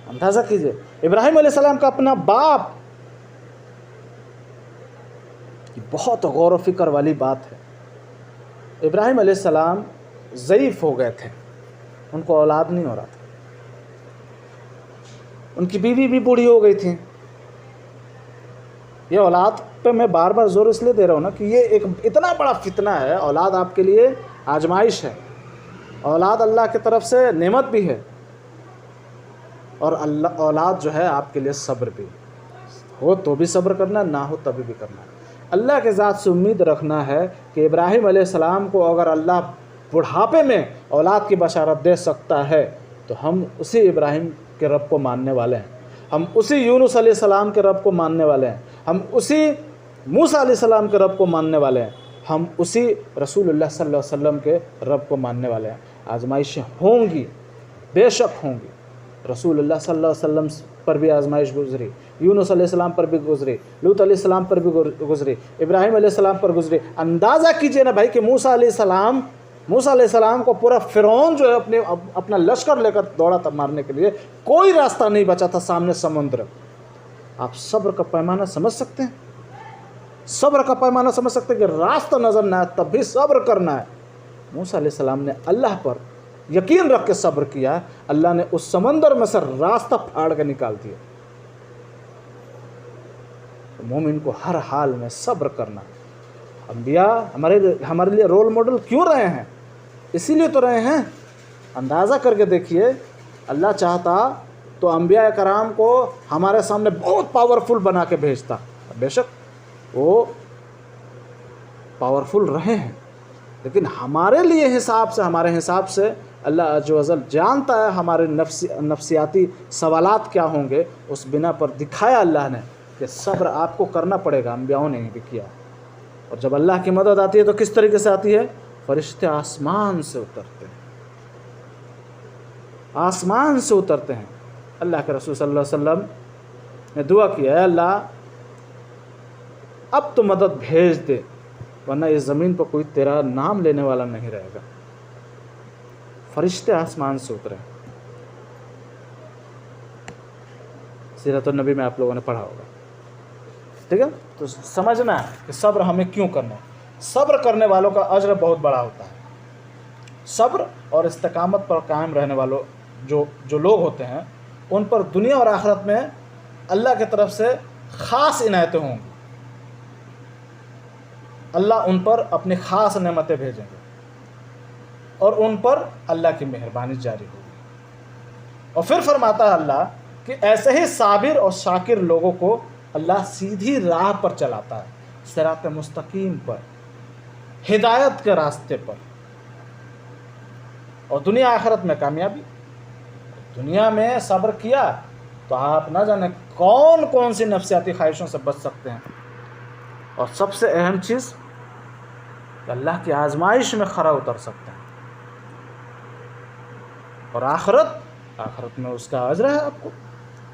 اندازہ کیجئے۔ ابراہیم علیہ السلام کا اپنا باپ۔ بہت غور و فکر والی بات ہے۔ ابراہیم علیہ السلام ضعیف ہو گئے تھے، ان کو اولاد نہیں ہو رہا تھا، ان کی بیوی بھی بوڑھی ہو گئی تھی۔ یہ اولاد پہ میں بار بار زور اس لیے دے رہا ہوں نا کہ یہ ایک اتنا بڑا فتنہ ہے۔ اولاد آپ کے لیے آزمائش ہے، اولاد اللہ کی طرف سے نعمت بھی ہے، اور اللہ اولاد جو ہے آپ کے لیے صبر بھی ہو تو بھی صبر کرنا، نہ ہو تبھی بھی کرنا۔ اللہ کے ذات سے امید رکھنا ہے کہ ابراہیم علیہ السلام کو اگر اللہ بڑھاپے میں اولاد کی بشارت دے سکتا ہے تو ہم اسی ابراہیم کے رب کو ماننے والے ہیں، ہم اسی یونس علیہ السلام کے رب کو ماننے والے ہیں، ہم اسی موسیٰ علیہ السلام کے رب کو ماننے والے ہیں، ہم اسی رسول اللہ صلی اللہ علیہ وسلم کے رب کو ماننے والے ہیں۔ آزمائشیں ہوں گی، بے شک ہوں گی۔ رسول اللہ صلی اللہ علیہ وسلم پر بھی آزمائش گزری، یونس علیہ السلام پر بھی گزری، لوط علیہ السلام پر بھی گزری، ابراہیم علیہ السلام پر گزری۔ اندازہ کیجئے نا بھائی کہ موسیٰ علیہ السلام کو پورا فرعون جو ہے اپنا لشکر لے کر دوڑا تھا مارنے کے لیے، کوئی راستہ نہیں بچا تھا، سامنے سمندر۔ آپ صبر کا پیمانہ سمجھ سکتے ہیں؟ صبر کا پیمانہ سمجھ سکتے ہیں کہ راستہ نظر نہ آئے تب بھی صبر کرنا ہے۔ موسیٰ علیہ السلام نے اللہ پر یقین رکھ کے صبر کیا، اللہ نے اس سمندر میں سے راستہ پھاڑ کے نکال دیا۔ مومن کو ہر حال میں صبر کرنا۔ انبیاء ہمارے لیے رول ماڈل کیوں رہے ہیں؟ اسی لیے تو رہے ہیں۔ اندازہ کر کے دیکھیے، اللہ چاہتا تو انبیاء کرام کو ہمارے سامنے بہت پاورفل بنا کے بھیجتا، بے شک وہ پاورفل رہے ہیں، لیکن ہمارے حساب سے اللہ عز و جل جانتا ہے ہمارے نفسیاتی سوالات کیا ہوں گے، اس بنا پر دکھایا اللہ نے کہ صبر آپ کو کرنا پڑے گا۔ انبیاؤں نے بھی کیا۔ اور جب اللہ کی مدد آتی ہے تو کس طریقے سے آتی ہے؟ فرشتے آسمان سے اترتے ہیں، آسمان سے اترتے ہیں۔ اللہ کے رسول صلی اللہ علیہ وسلم نے دعا کی، اے اللہ اب تو مدد بھیج دے، ورنہ اس زمین پر کوئی تیرا نام لینے والا نہیں رہے گا۔ فرشتے آسمان سے اترے۔ سیرت النبی میں آپ لوگوں نے پڑھا ہوگا، ٹھیک ہے؟ تو سمجھنا ہے کہ صبر ہمیں کیوں کرنا ہے۔ صبر کرنے والوں کا اجر بہت بڑا ہوتا ہے۔ صبر اور استقامت پر قائم رہنے والوں جو لوگ ہوتے ہیں، ان پر دنیا اور آخرت میں اللہ کی طرف سے خاص عنایتیں ہوں گی۔ اللہ ان پر اپنی خاص نعمتیں بھیجیں گے اور ان پر اللہ کی مہربانی جاری ہوگی۔ اور پھر فرماتا ہے اللہ کہ ایسے ہی صابر اور شاکر لوگوں کو اللہ سیدھی راہ پر چلاتا ہے، صراط مستقیم پر، ہدایت کے راستے پر، اور دنیا آخرت میں کامیابی۔ دنیا میں صبر کیا تو آپ نہ جانے کون کون سی نفسیاتی خواہشوں سے بچ سکتے ہیں۔ اور سب سے اہم چیز کہ اللہ کی آزمائش میں کھرا اتر سکتے ہیں۔ اور آخرت میں اس کا اجر ہے آپ کو۔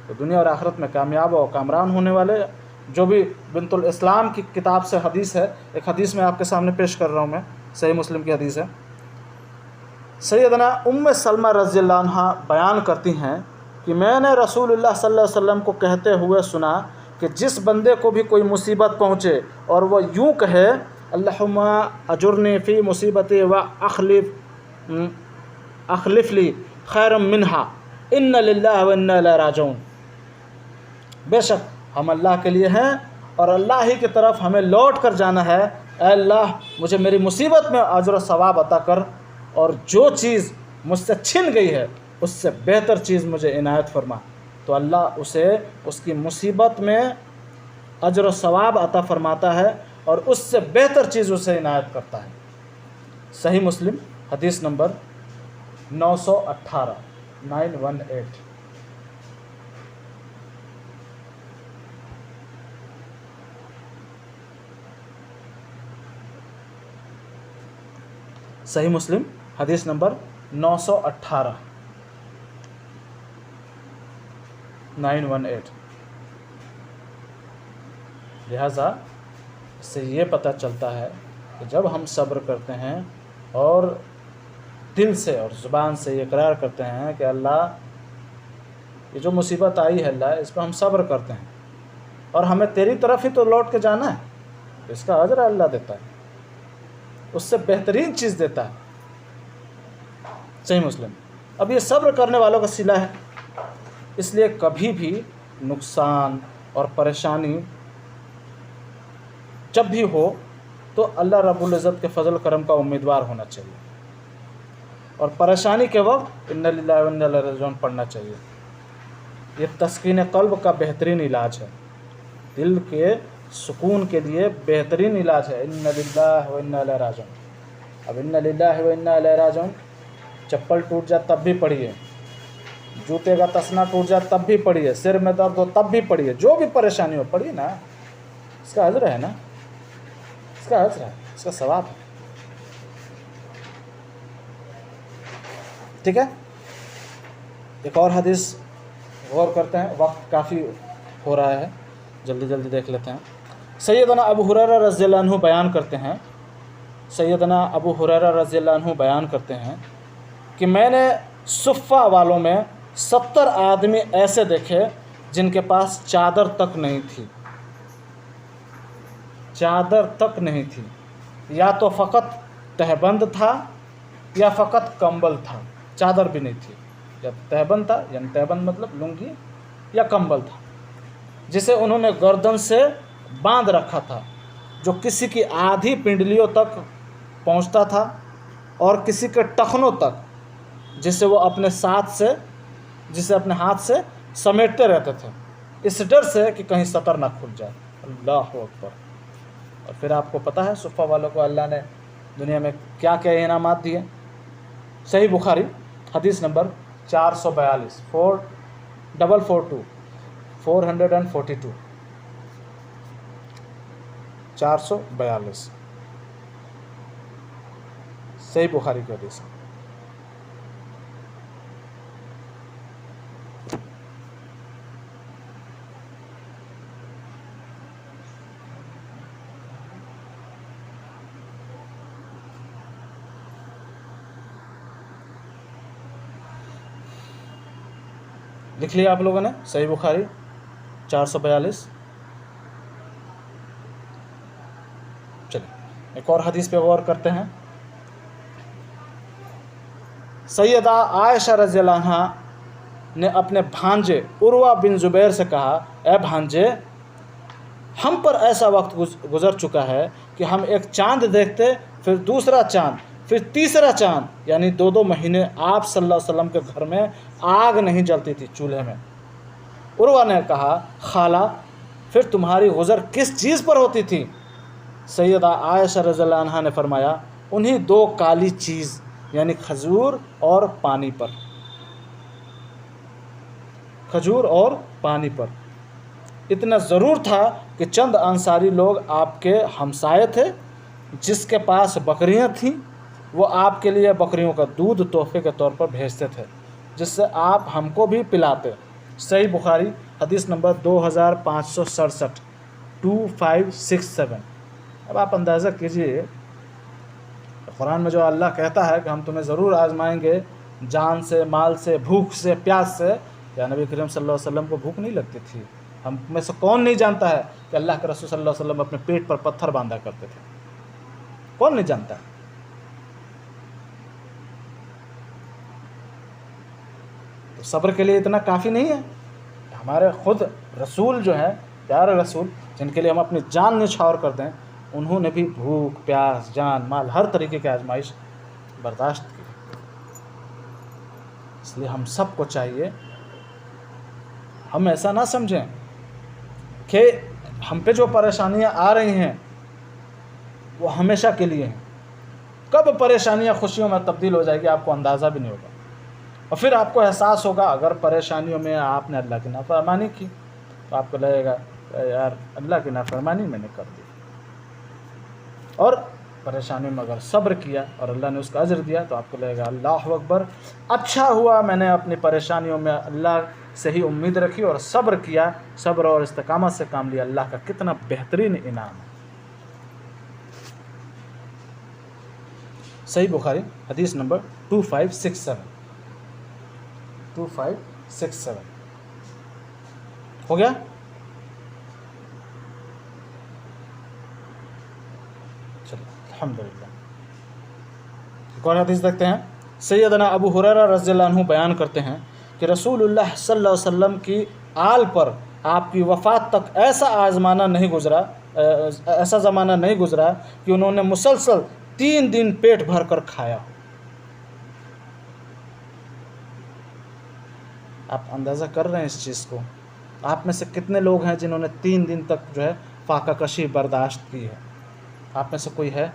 تو دنیا اور آخرت میں کامیاب اور کامران ہونے والے، جو بھی بنت الاسلام کی کتاب سے حدیث ہے، ایک حدیث میں آپ کے سامنے پیش کر رہا ہوں، میں صحیح مسلم کی حدیث ہے۔ سیدنا ام سلمہ رضی اللہ عنہ بیان کرتی ہیں کہ میں نے رسول اللہ صلی اللہ علیہ وسلم کو کہتے ہوئے سنا کہ جس بندے کو بھی کوئی مصیبت پہنچے اور وہ یوں کہے اللہم اجرنی فی مصیبتی و اخلف لی خیر منہا ان للہ و انا الیہ راجعون، بے شک ہم اللہ کے لیے ہیں اور اللہ ہی کی طرف ہمیں لوٹ کر جانا ہے، اے اللہ مجھے میری مصیبت میں اجر و ثواب عطا کر، اور جو چیز مجھ سے چھن گئی ہے اس سے بہتر چیز مجھے عنایت فرما۔ تو اللہ اسے اس کی مصیبت میں اجر و ثواب عطا فرماتا ہے اور اس سے بہتر چیز اسے عنایت کرتا ہے۔ صحیح مسلم حدیث نمبر 918 918۔ صحیح مسلم حدیث نمبر 918 918۔ لہٰذا اس سے یہ پتہ چلتا ہے کہ جب ہم صبر کرتے ہیں اور دل سے اور زبان سے یہ اقرار کرتے ہیں کہ اللہ یہ جو مصیبت آئی ہے اللہ اس پہ ہم صبر کرتے ہیں اور ہمیں تیری طرف ہی تو لوٹ کے جانا ہے، اس کا اجر اللہ دیتا ہے، اس سے بہترین چیز دیتا ہے۔ صحیح مسلم۔ اب یہ صبر کرنے والوں کا صلہ ہے، اس لیے کبھی بھی نقصان اور پریشانی جب بھی ہو تو اللہ رب العزت کے فضل کرم کا امیدوار ہونا چاہیے، اور پریشانی کے وقت ان للہ و انا الیہ راجعون پڑھنا چاہیے۔ یہ تسکین قلب کا بہترین علاج ہے، دل کے سکون کے لیے بہترین علاج ہے۔ ان للہ و انا الیہ راجعون۔ اب ان للہ و انا الیہ راجعون، چپل ٹوٹ جائے تب بھی پڑھیے، جوتے کا تسنا ٹوٹ جائے تب بھی پڑھیے، سر میں درد ہو تب بھی پڑھیے، جو بھی پریشانی ہو پڑھیے نا، اس کا اجر ہے نا، اس کا اجر ہے، اس کا ثواب ہے، ٹھیک ہے۔ ایک اور حدیث غور کرتے ہیں، وقت کافی ہو رہا ہے، جلدی جلدی دیکھ لیتے ہیں۔ سیدنا ابو ہریرہ رضی اللہ عنہ بیان کرتے ہیں، سیدنا ابو ہریرہ رضی اللہ عنہ بیان کرتے ہیں کہ میں نے صفہ والوں میں 70 آدمی ایسے دیکھے جن کے پاس چادر تک نہیں تھی، چادر تک نہیں تھی، یا تو فقط تہبند تھا یا فقط کمبل تھا، چادر بھی نہیں تھی، یا تہبند تھا یعنی تہبند مطلب لنگی یا کمبل تھا، جسے انہوں نے گردن سے باندھ رکھا تھا، جو کسی کی آدھی پنڈلیوں تک پہنچتا تھا اور کسی کے ٹخنوں تک، جسے وہ اپنے ہاتھ سے سمیٹتے رہتے تھے، اس ڈر سے کہ کہیں سطر نہ کھل جائے۔ اللہ اکبر۔ اور پھر آپ کو پتہ ہے صفہ والوں کو اللہ نے دنیا میں کیا کیا انعامات دیے۔ صحیح بخاری حدیث نمبر 442 442 442 صحیح بخاری کی حدیث ہے۔ لکھ لیا آپ لوگوں نے؟ صحیح بخاری 442۔ چلیے ایک اور حدیث پہ غور کرتے ہیں۔ سیدہ عائشہ رضی اللہ عنہ نے اپنے بھانجے عروہ بن زبیر سے کہا، اے بھانجے، ہم پر ایسا وقت گزر چکا ہے کہ ہم ایک چاند دیکھتے، پھر دوسرا چاند، پھر تیسرا چاند، یعنی 2 مہینے آپ صلی اللہ علیہ وسلم کے گھر میں آگ نہیں جلتی تھی چولہے میں۔ عروہ نے کہا، خالہ پھر تمہاری گزر کس چیز پر ہوتی تھی؟ سیدہ عائشہ رضی اللہ عنہا نے فرمایا، انہی 2 کالی چیز یعنی کھجور اور پانی پر، کھجور اور پانی پر۔ اتنا ضرور تھا کہ چند انصاری لوگ آپ کے ہمسائے تھے، جس کے پاس بکریاں تھیں، وہ آپ کے لیے بکریوں کا دودھ تحفے کے طور پر بھیجتے تھے، جس سے آپ ہم کو بھی پلاتے۔ صحیح بخاری حدیث نمبر 2567 2567۔ اب آپ اندازہ کیجئے، قرآن میں جو اللہ کہتا ہے کہ ہم تمہیں ضرور آزمائیں گے، جان سے، مال سے، بھوک سے، پیاس سے، یا نبی کریم صلی اللہ علیہ وسلم کو بھوک نہیں لگتی تھی؟ ہم میں سے کون نہیں جانتا ہے کہ اللہ کے رسول صلی اللہ علیہ وسلم اپنے پیٹ پر پتھر باندھا کرتے تھے؟ کون نہیں جانتا ہے؟ تو صبر کے لیے اتنا کافی نہیں ہے؟ ہمارے خود رسول جو ہیں، پیارے رسول جن کے لیے ہم اپنی جان نچھاور کر دیں، انہوں نے بھی بھوک، پیاس، جان، مال، ہر طریقے کی آزمائش برداشت کی۔ اس لیے ہم سب کو چاہیے ہم ایسا نہ سمجھیں کہ ہم پہ جو پریشانیاں آ رہی ہیں وہ ہمیشہ کے لیے ہیں۔ کب پریشانیاں خوشیوں میں تبدیل ہو جائے گی آپ کو اندازہ بھی نہیں ہوگا، اور پھر آپ کو احساس ہوگا اگر پریشانیوں میں آپ نے اللہ کی نافرمانی کی تو آپ کو لگے گا یار اللہ کی نافرمانی میں نے کر دی، اور پریشانیوں میں اگر صبر کیا اور اللہ نے اس کا اجر دیا تو آپ کو لگے گا اللہ اکبر، اچھا ہوا میں نے اپنی پریشانیوں میں اللہ سے ہی امید رکھی اور صبر کیا، صبر اور استقامت سے کام لیا، اللہ کا کتنا بہترین انعام ہے۔ صحیح بخاری حدیث نمبر 2567 2567 ہو گیا۔ چلیے الحمدللہ ایک اور حدیث دیکھتے ہیں۔ سیدنا ابو ہریرہ رضی اللہ عنہ بیان کرتے ہیں کہ رسول اللہ صلی اللہ علیہ وسلم کی آل پر آپ کی وفات تک ایسا زمانہ نہیں گزرا کہ انہوں نے مسلسل 3 دن پیٹ بھر کر کھایا ہو۔ آپ اندازہ کر رہے ہیں اس چیز کو؟ آپ میں سے کتنے لوگ ہیں جنہوں نے 3 دن تک جو ہے فاقہ کشی برداشت کی ہے؟ آپ میں سے کوئی ہے؟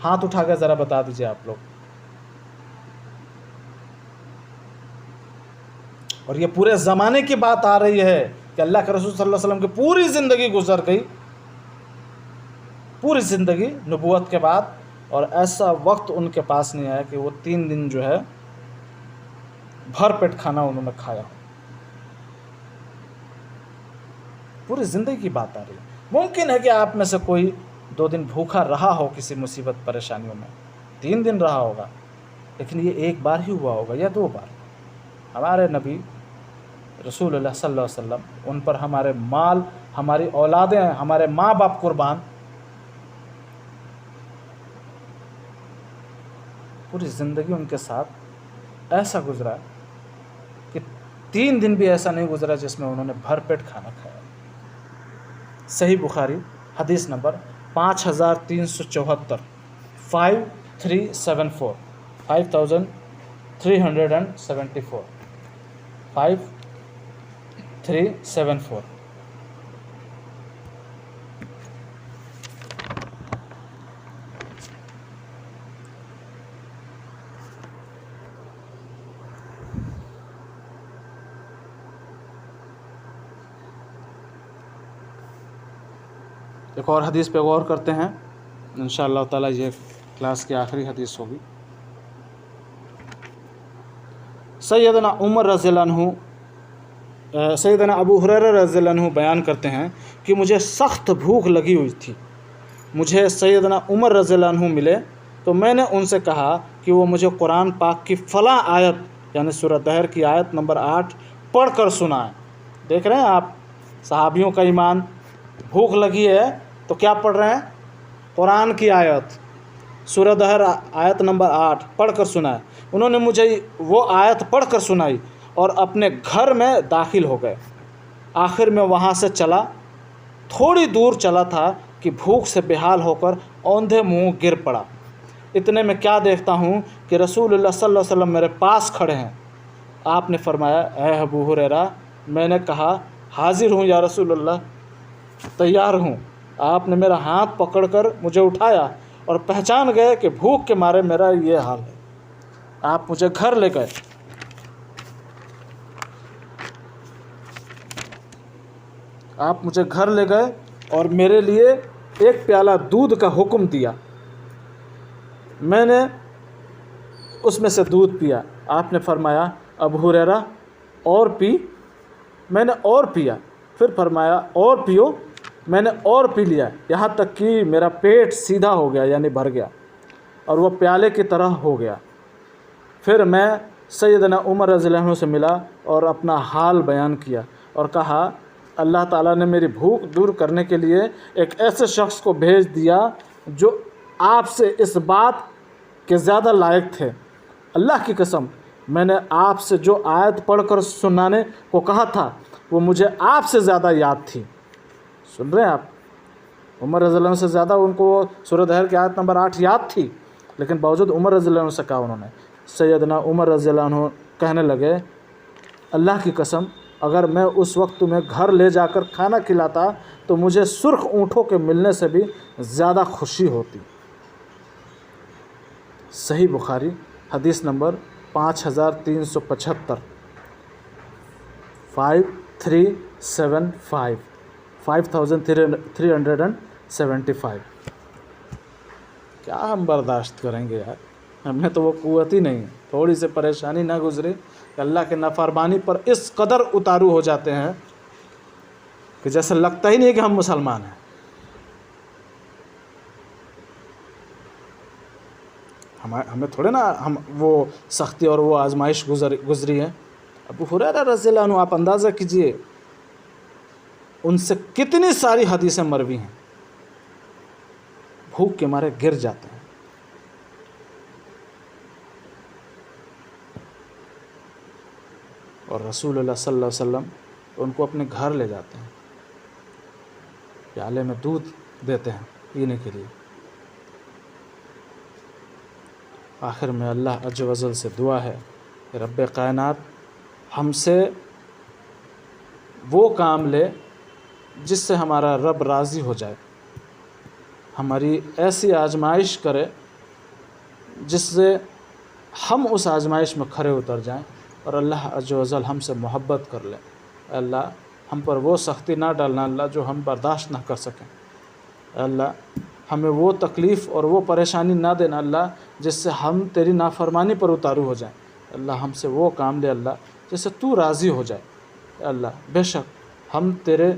ہاتھ اٹھا کے ذرا بتا دیجئے آپ لوگ۔ اور یہ پورے زمانے کی بات آ رہی ہے کہ اللہ کے رسول صلی اللہ علیہ وسلم کی پوری زندگی گزر گئی، پوری زندگی نبوت کے بعد، اور ایسا وقت ان کے پاس نہیں آیا کہ وہ 3 دن جو ہے بھر پیٹ کھانا انہوں نے کھایا ہو۔ پوری زندگی کی بات آ رہی ہے۔ ممکن ہے کہ آپ میں سے کوئی 2 دن بھوکا رہا ہو کسی مصیبت پریشانیوں میں، 3 دن رہا ہوگا، لیکن یہ ایک بار ہی ہوا ہوگا یا 2 بار۔ ہمارے نبی رسول اللہ صلی اللہ علیہ وسلم، ان پر ہمارے مال، ہماری اولادیں، ہمارے ماں باپ قربان، پوری زندگی ان کے ساتھ ایسا گزرا کہ 3 دن بھی ایسا نہیں گزرا جس میں انہوں نے بھر پیٹ کھانا کھایا۔ صحیح بخاری حدیث نمبر 5374، 5374، 5374، 5374۔ ایک اور حدیث پہ غور کرتے ہیں، انشاءاللہ تعالیٰ یہ کلاس کی آخری حدیث ہوگی۔ سیدنا عمر رضی اللہ عنہ، سیدنا ابو ہریرہ رضی اللہ عنہ بیان کرتے ہیں کہ مجھے سخت بھوک لگی ہوئی تھی۔ مجھے سیدنا عمر رضی اللہ عنہ ملے تو میں نے ان سے کہا کہ وہ مجھے قرآن پاک کی فلاں آیت، یعنی سورہ دہر کی آیت نمبر 8 پڑھ کر سنائیں۔ دیکھ رہے ہیں آپ صحابیوں کا ایمان، بھوک لگی ہے تو کیا پڑھ رہے ہیں؟ قرآن کی آیت، سورہ دہر آیت نمبر 8 پڑھ کر سنائے۔ انہوں نے مجھے وہ آیت پڑھ کر سنائی اور اپنے گھر میں داخل ہو گئے۔ آخر میں وہاں سے چلا، تھوڑی دور چلا تھا کہ بھوک سے بحال ہو کر اوندھے منہ گر پڑا۔ اتنے میں کیا دیکھتا ہوں کہ رسول اللہ صلی اللہ علیہ وسلم میرے پاس کھڑے ہیں۔ آپ نے فرمایا، اے ابو ہریرہ۔ میں نے کہا، حاضر ہوں یا رسول اللہ، تیار ہوں۔ آپ نے میرا ہاتھ پکڑ کر مجھے اٹھایا اور پہچان گئے کہ بھوک کے مارے میرا یہ حال ہے۔ آپ مجھے گھر لے گئے۔ آپ مجھے گھر لے گئے اور میرے لیے ایک پیالہ دودھ کا حکم دیا۔ میں نے اس میں سے دودھ پیا۔ آپ نے فرمایا، ابو ہریرہ اور پی۔ میں نے اور پیا۔ پھر فرمایا، اور پیو۔ میں نے اور پی لیا، یہاں تک کہ میرا پیٹ سیدھا ہو گیا، یعنی بھر گیا، اور وہ پیالے کی طرح ہو گیا۔ پھر میں سیدنا عمر رضی اللہ عنہ سے ملا اور اپنا حال بیان کیا اور کہا، اللہ تعالیٰ نے میری بھوک دور کرنے کے لیے ایک ایسے شخص کو بھیج دیا جو آپ سے اس بات کے زیادہ لائق تھے۔ اللہ کی قسم، میں نے آپ سے جو آیت پڑھ کر سنانے کو کہا تھا وہ مجھے آپ سے زیادہ یاد تھی۔ سن رہے ہیں آپ؟ عمر رضی اللہ عنہ سے زیادہ ان کو سورہ دہر کی آیت نمبر 8 یاد تھی، لیکن باوجود عمر رضی اللہ عنہ سے کہا انہوں نے۔ سیدنا عمر رضی اللہ عنہ کہنے لگے، اللہ کی قسم، اگر میں اس وقت تمہیں گھر لے جا کر کھانا کھلاتا تو مجھے سرخ اونٹوں کے ملنے سے بھی زیادہ خوشی ہوتی۔ صحیح بخاری حدیث نمبر 5375، 5375، 5375۔ کیا ہم برداشت کریں گے یار؟ ہم میں تو وہ قوت ہی نہیں، تھوڑی سی پریشانی نہ گزری کہ اللہ کے نافرمانی پر اس قدر اتارو ہو جاتے ہیں کہ جیسے لگتا ہی نہیں کہ ہم مسلمان ہیں۔ ہمیں تھوڑے نا ہم وہ سختی اور وہ آزمائش گزری ہے۔ ابو ہریرہ رضی اللہ عنہ، آپ اندازہ کیجئے ان سے کتنی ساری حدیثیں مروی ہیں، بھوک کے مارے گر جاتے ہیں۔ اور رسول اللہ صلی اللہ علیہ وسلم ان کو اپنے گھر لے جاتے ہیں، پیالے میں دودھ دیتے ہیں پینے کے لیے۔ آخر میں اللہ عز و جل سے دعا ہے کہ رب کائنات ہم سے وہ کام لے جس سے ہمارا رب راضی ہو جائے، ہماری ایسی آزمائش کرے جس سے ہم اس آزمائش میں کھرے اتر جائیں اور اللہ عز و جل ہم سے محبت کر لے۔ اللہ ہم پر وہ سختی نہ ڈالنا اللہ جو ہم برداشت نہ کر سکیں۔ اللہ ہمیں وہ تکلیف اور وہ پریشانی نہ دینا اللہ جس سے ہم تیری نافرمانی پر اتارو ہو جائیں۔ اللہ ہم سے وہ کام لے اللہ جس سے تو راضی ہو جائے۔ اللہ بے شک ہم تیرے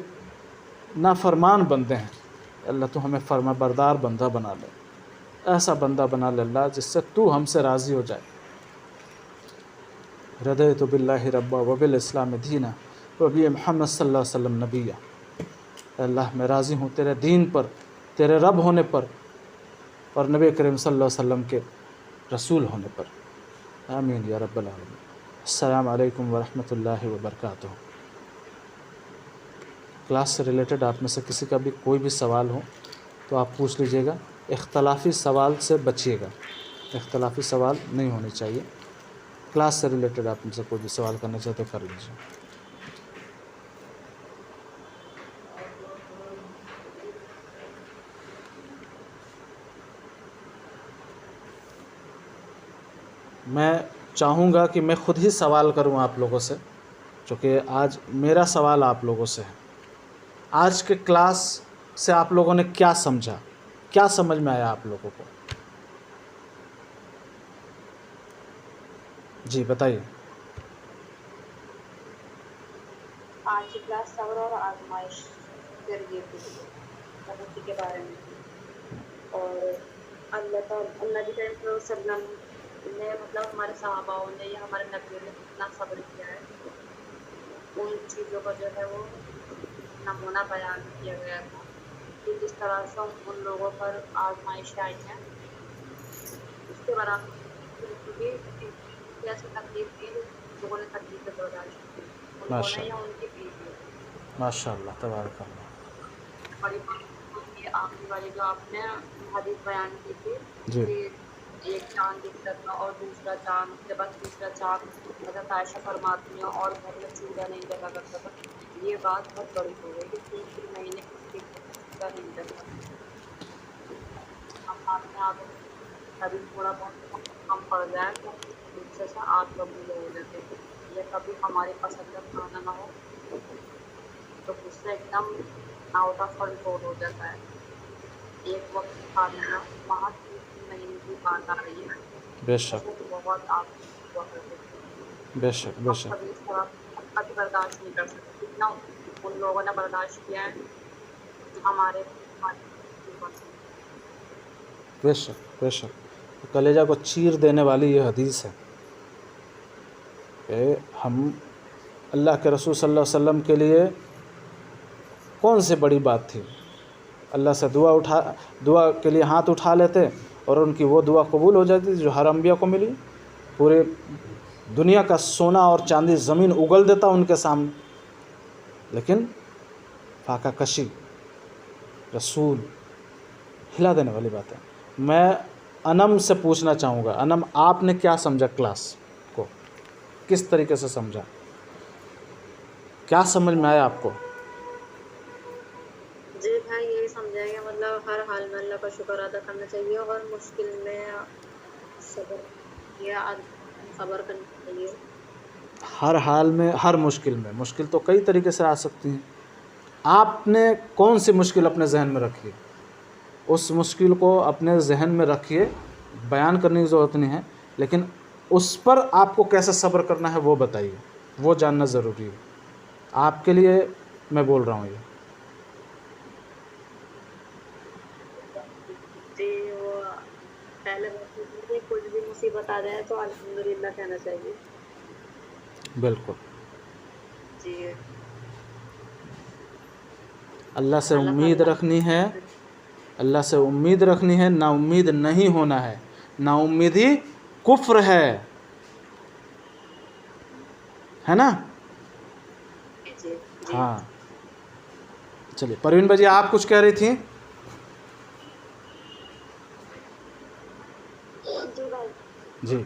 نافرمان بندے ہیں، اللہ تو ہمیں فرما بردار بندہ بنا لے، ایسا بندہ بنا لے اللہ جس سے تو ہم سے راضی ہو جائے۔ رضیت باللہ ربا وبالاسلام دینا وبی محمد صلی اللہ علیہ وسلم نبیہ۔ اے اللہ میں راضی ہوں تیرے دین پر، تیرے رب ہونے پر، اور نبی کریم صلی اللہ علیہ وسلم کے رسول ہونے پر۔ آمین یا رب العالمین۔ السلام علیکم ورحمۃ اللہ وبرکاتہ۔ کلاس سے ریلیٹڈ آپ میں سے کسی کا بھی کوئی بھی سوال ہو تو آپ پوچھ لیجئے گا۔ اختلافی سوال سے بچیے گا، اختلافی سوال نہیں ہونے چاہیے۔ کلاس سے ریلیٹڈ آپ مجھ سے کوئی بھی سوال کرنا چاہتے کر لیجیے۔ میں چاہوں گا کہ میں خود ہی سوال کروں آپ لوگوں سے، چونکہ آج میرا سوال آپ لوگوں سے ہے۔ آج کے کلاس سے آپ لوگوں نے کیا سمجھا، کیا سمجھ میں آیا آپ لوگوں کو؟ جی بتائیے۔ آج کی کلاس صبر اور آزمائش ذریعے کے بارے میں، اور اللہ کی کریم صلی اللہ علیہ وسلم نے مطلب ہمارے صحاباؤں نے یا ہمارے نبیوں نے کتنا صبر کیا ہے، ان چیزوں کا جو ہے وہ نمونہ بیان کیا گیا تھا کہ جس طرح سے ان لوگوں پر آزمائشیں آئی ہیں اس کے برابر بھی ایسی تکلیف کی لوگوں نے تکلیفیں برداشت کی، انہوں نے یا ان کی بیوی۔ ماشاء اللہ، تبارک اللہ۔ بڑی بات آخری والی جو آپ نے حدیث بیان کی تھی جی کہ ایک چاند دکھتا تھا اور دوسرا چاند، اس کے بعد تیسرا چاند، حضرت عائشہ فرماتی ہیں اور گھر میں چولہا نہیں جلا کرتا تھا۔ یہ بات بہت بڑی ہو گئی کہ 3 مہینے کسی کے چولہا نہیں جلتا۔ ہم میں آگے کبھی تھوڑا بہت کم پڑ جائے تو دوسرے سے آگ ببولے ہو جاتے، یا کبھی ہماری پسند کا کھانا نہ ہو تو غصہ ایک دم آؤٹ آف کنٹرول ہو جاتا ہے۔ ایک وقت کھانے میں وہاں 3 مہینے کی بات آ رہی ہے، بے شک وہ بہت آپ ہوا کرتے تھے۔ بے شک بے ہم شک کبھی اس طرح کبھی برداشت نہیں کر سکتے جتنا ان لوگوں نے برداشت کیا ہے ہمارے بے شک بے شک۔ کلیجہ کو چیر دینے والی یہ حدیث ہے کہ ہم اللہ کے رسول صلی اللہ علیہ وسلم کے لیے کون سی بڑی بات تھی، اللہ سے دعا کے لیے ہاتھ اٹھا لیتے اور ان کی وہ دعا قبول ہو جاتی تھی جو ہر انبیاء کو ملی۔ پورے دنیا کا سونا اور چاندی زمین اگل دیتا ان کے سامنے، لیکن فاقہ کشی رسول ہلا دینے والی بات ہے۔ میں انم سے پوچھنا چاہوں گا، انم آپ نے کیا سمجھا کلاس کو، کس طریقے سے سمجھا، کیا سمجھ میں آیا آپ کو؟ جی بھائی یہی سمجھا کہ مطلب ہر حال میں اللہ کا شکر ادا کرنا چاہیے اور مشکل میں صبر کرنا چاہیے۔ ہر حال میں، ہر مشکل میں، مشکل تو کئی طریقے سے آ سکتی ہیں۔ آپ نے کون سی مشکل اپنے ذہن میں رکھی ہے، اس مشکل کو اپنے ذہن میں رکھیے، بیان کرنے کی ضرورت نہیں ہے، لیکن اس پر آپ کو کیسے صبر کرنا ہے وہ بتائیے، وہ جاننا ضروری ہے۔ آپ کے لیے میں بول رہا ہوں یہ۔ جی وہ پہلے کچھ بھی مصیبت آ جائے تو الحمدللہ کہنا چاہیے۔ بالکل، جی اللہ سے امید رکھنی ہے، اللہ سے امید رکھنی ہے، نا امید نہیں ہونا ہے، نا امیدی کفر ہے نا؟ جی ہاں چلیے پروین بھائی آپ کچھ کہہ رہی تھیں؟ جی بھائی جی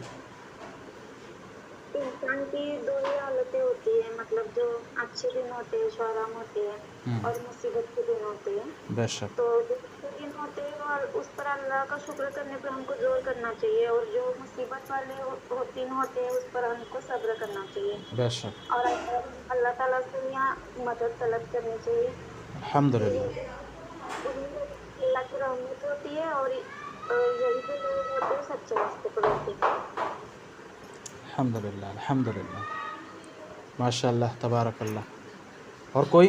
انسان کی دو ہی حالتیں ہوتی ہیں، مطلب جو اچھے دن ہوتے ہیں، شورام ہوتے ہیں، اور مصیبت کے دن ہوتے ہیں۔ بے شک تو جو اچھے دن ہوتے ہیں اور اس پر اللہ کا شکر کرنے پر ہم کو زور کرنا چاہیے، اور جو مصیبت والے دن ہوتے ہیں اس پر ہم کو صبر کرنا چاہیے، بے شک اور اللہ تعالیٰ سے یہاں مدد طلب کرنی چاہیے۔ الحمدللہ، اللہ کی رحمت ہوتی ہے، اور یہی جو لوگ ہوتے ہیں سچے راستے پر ہوتے ہیں۔ الحمدللہ الحمدللہ، ماشاء اللہ تبارک اللہ۔ اور کوئی؟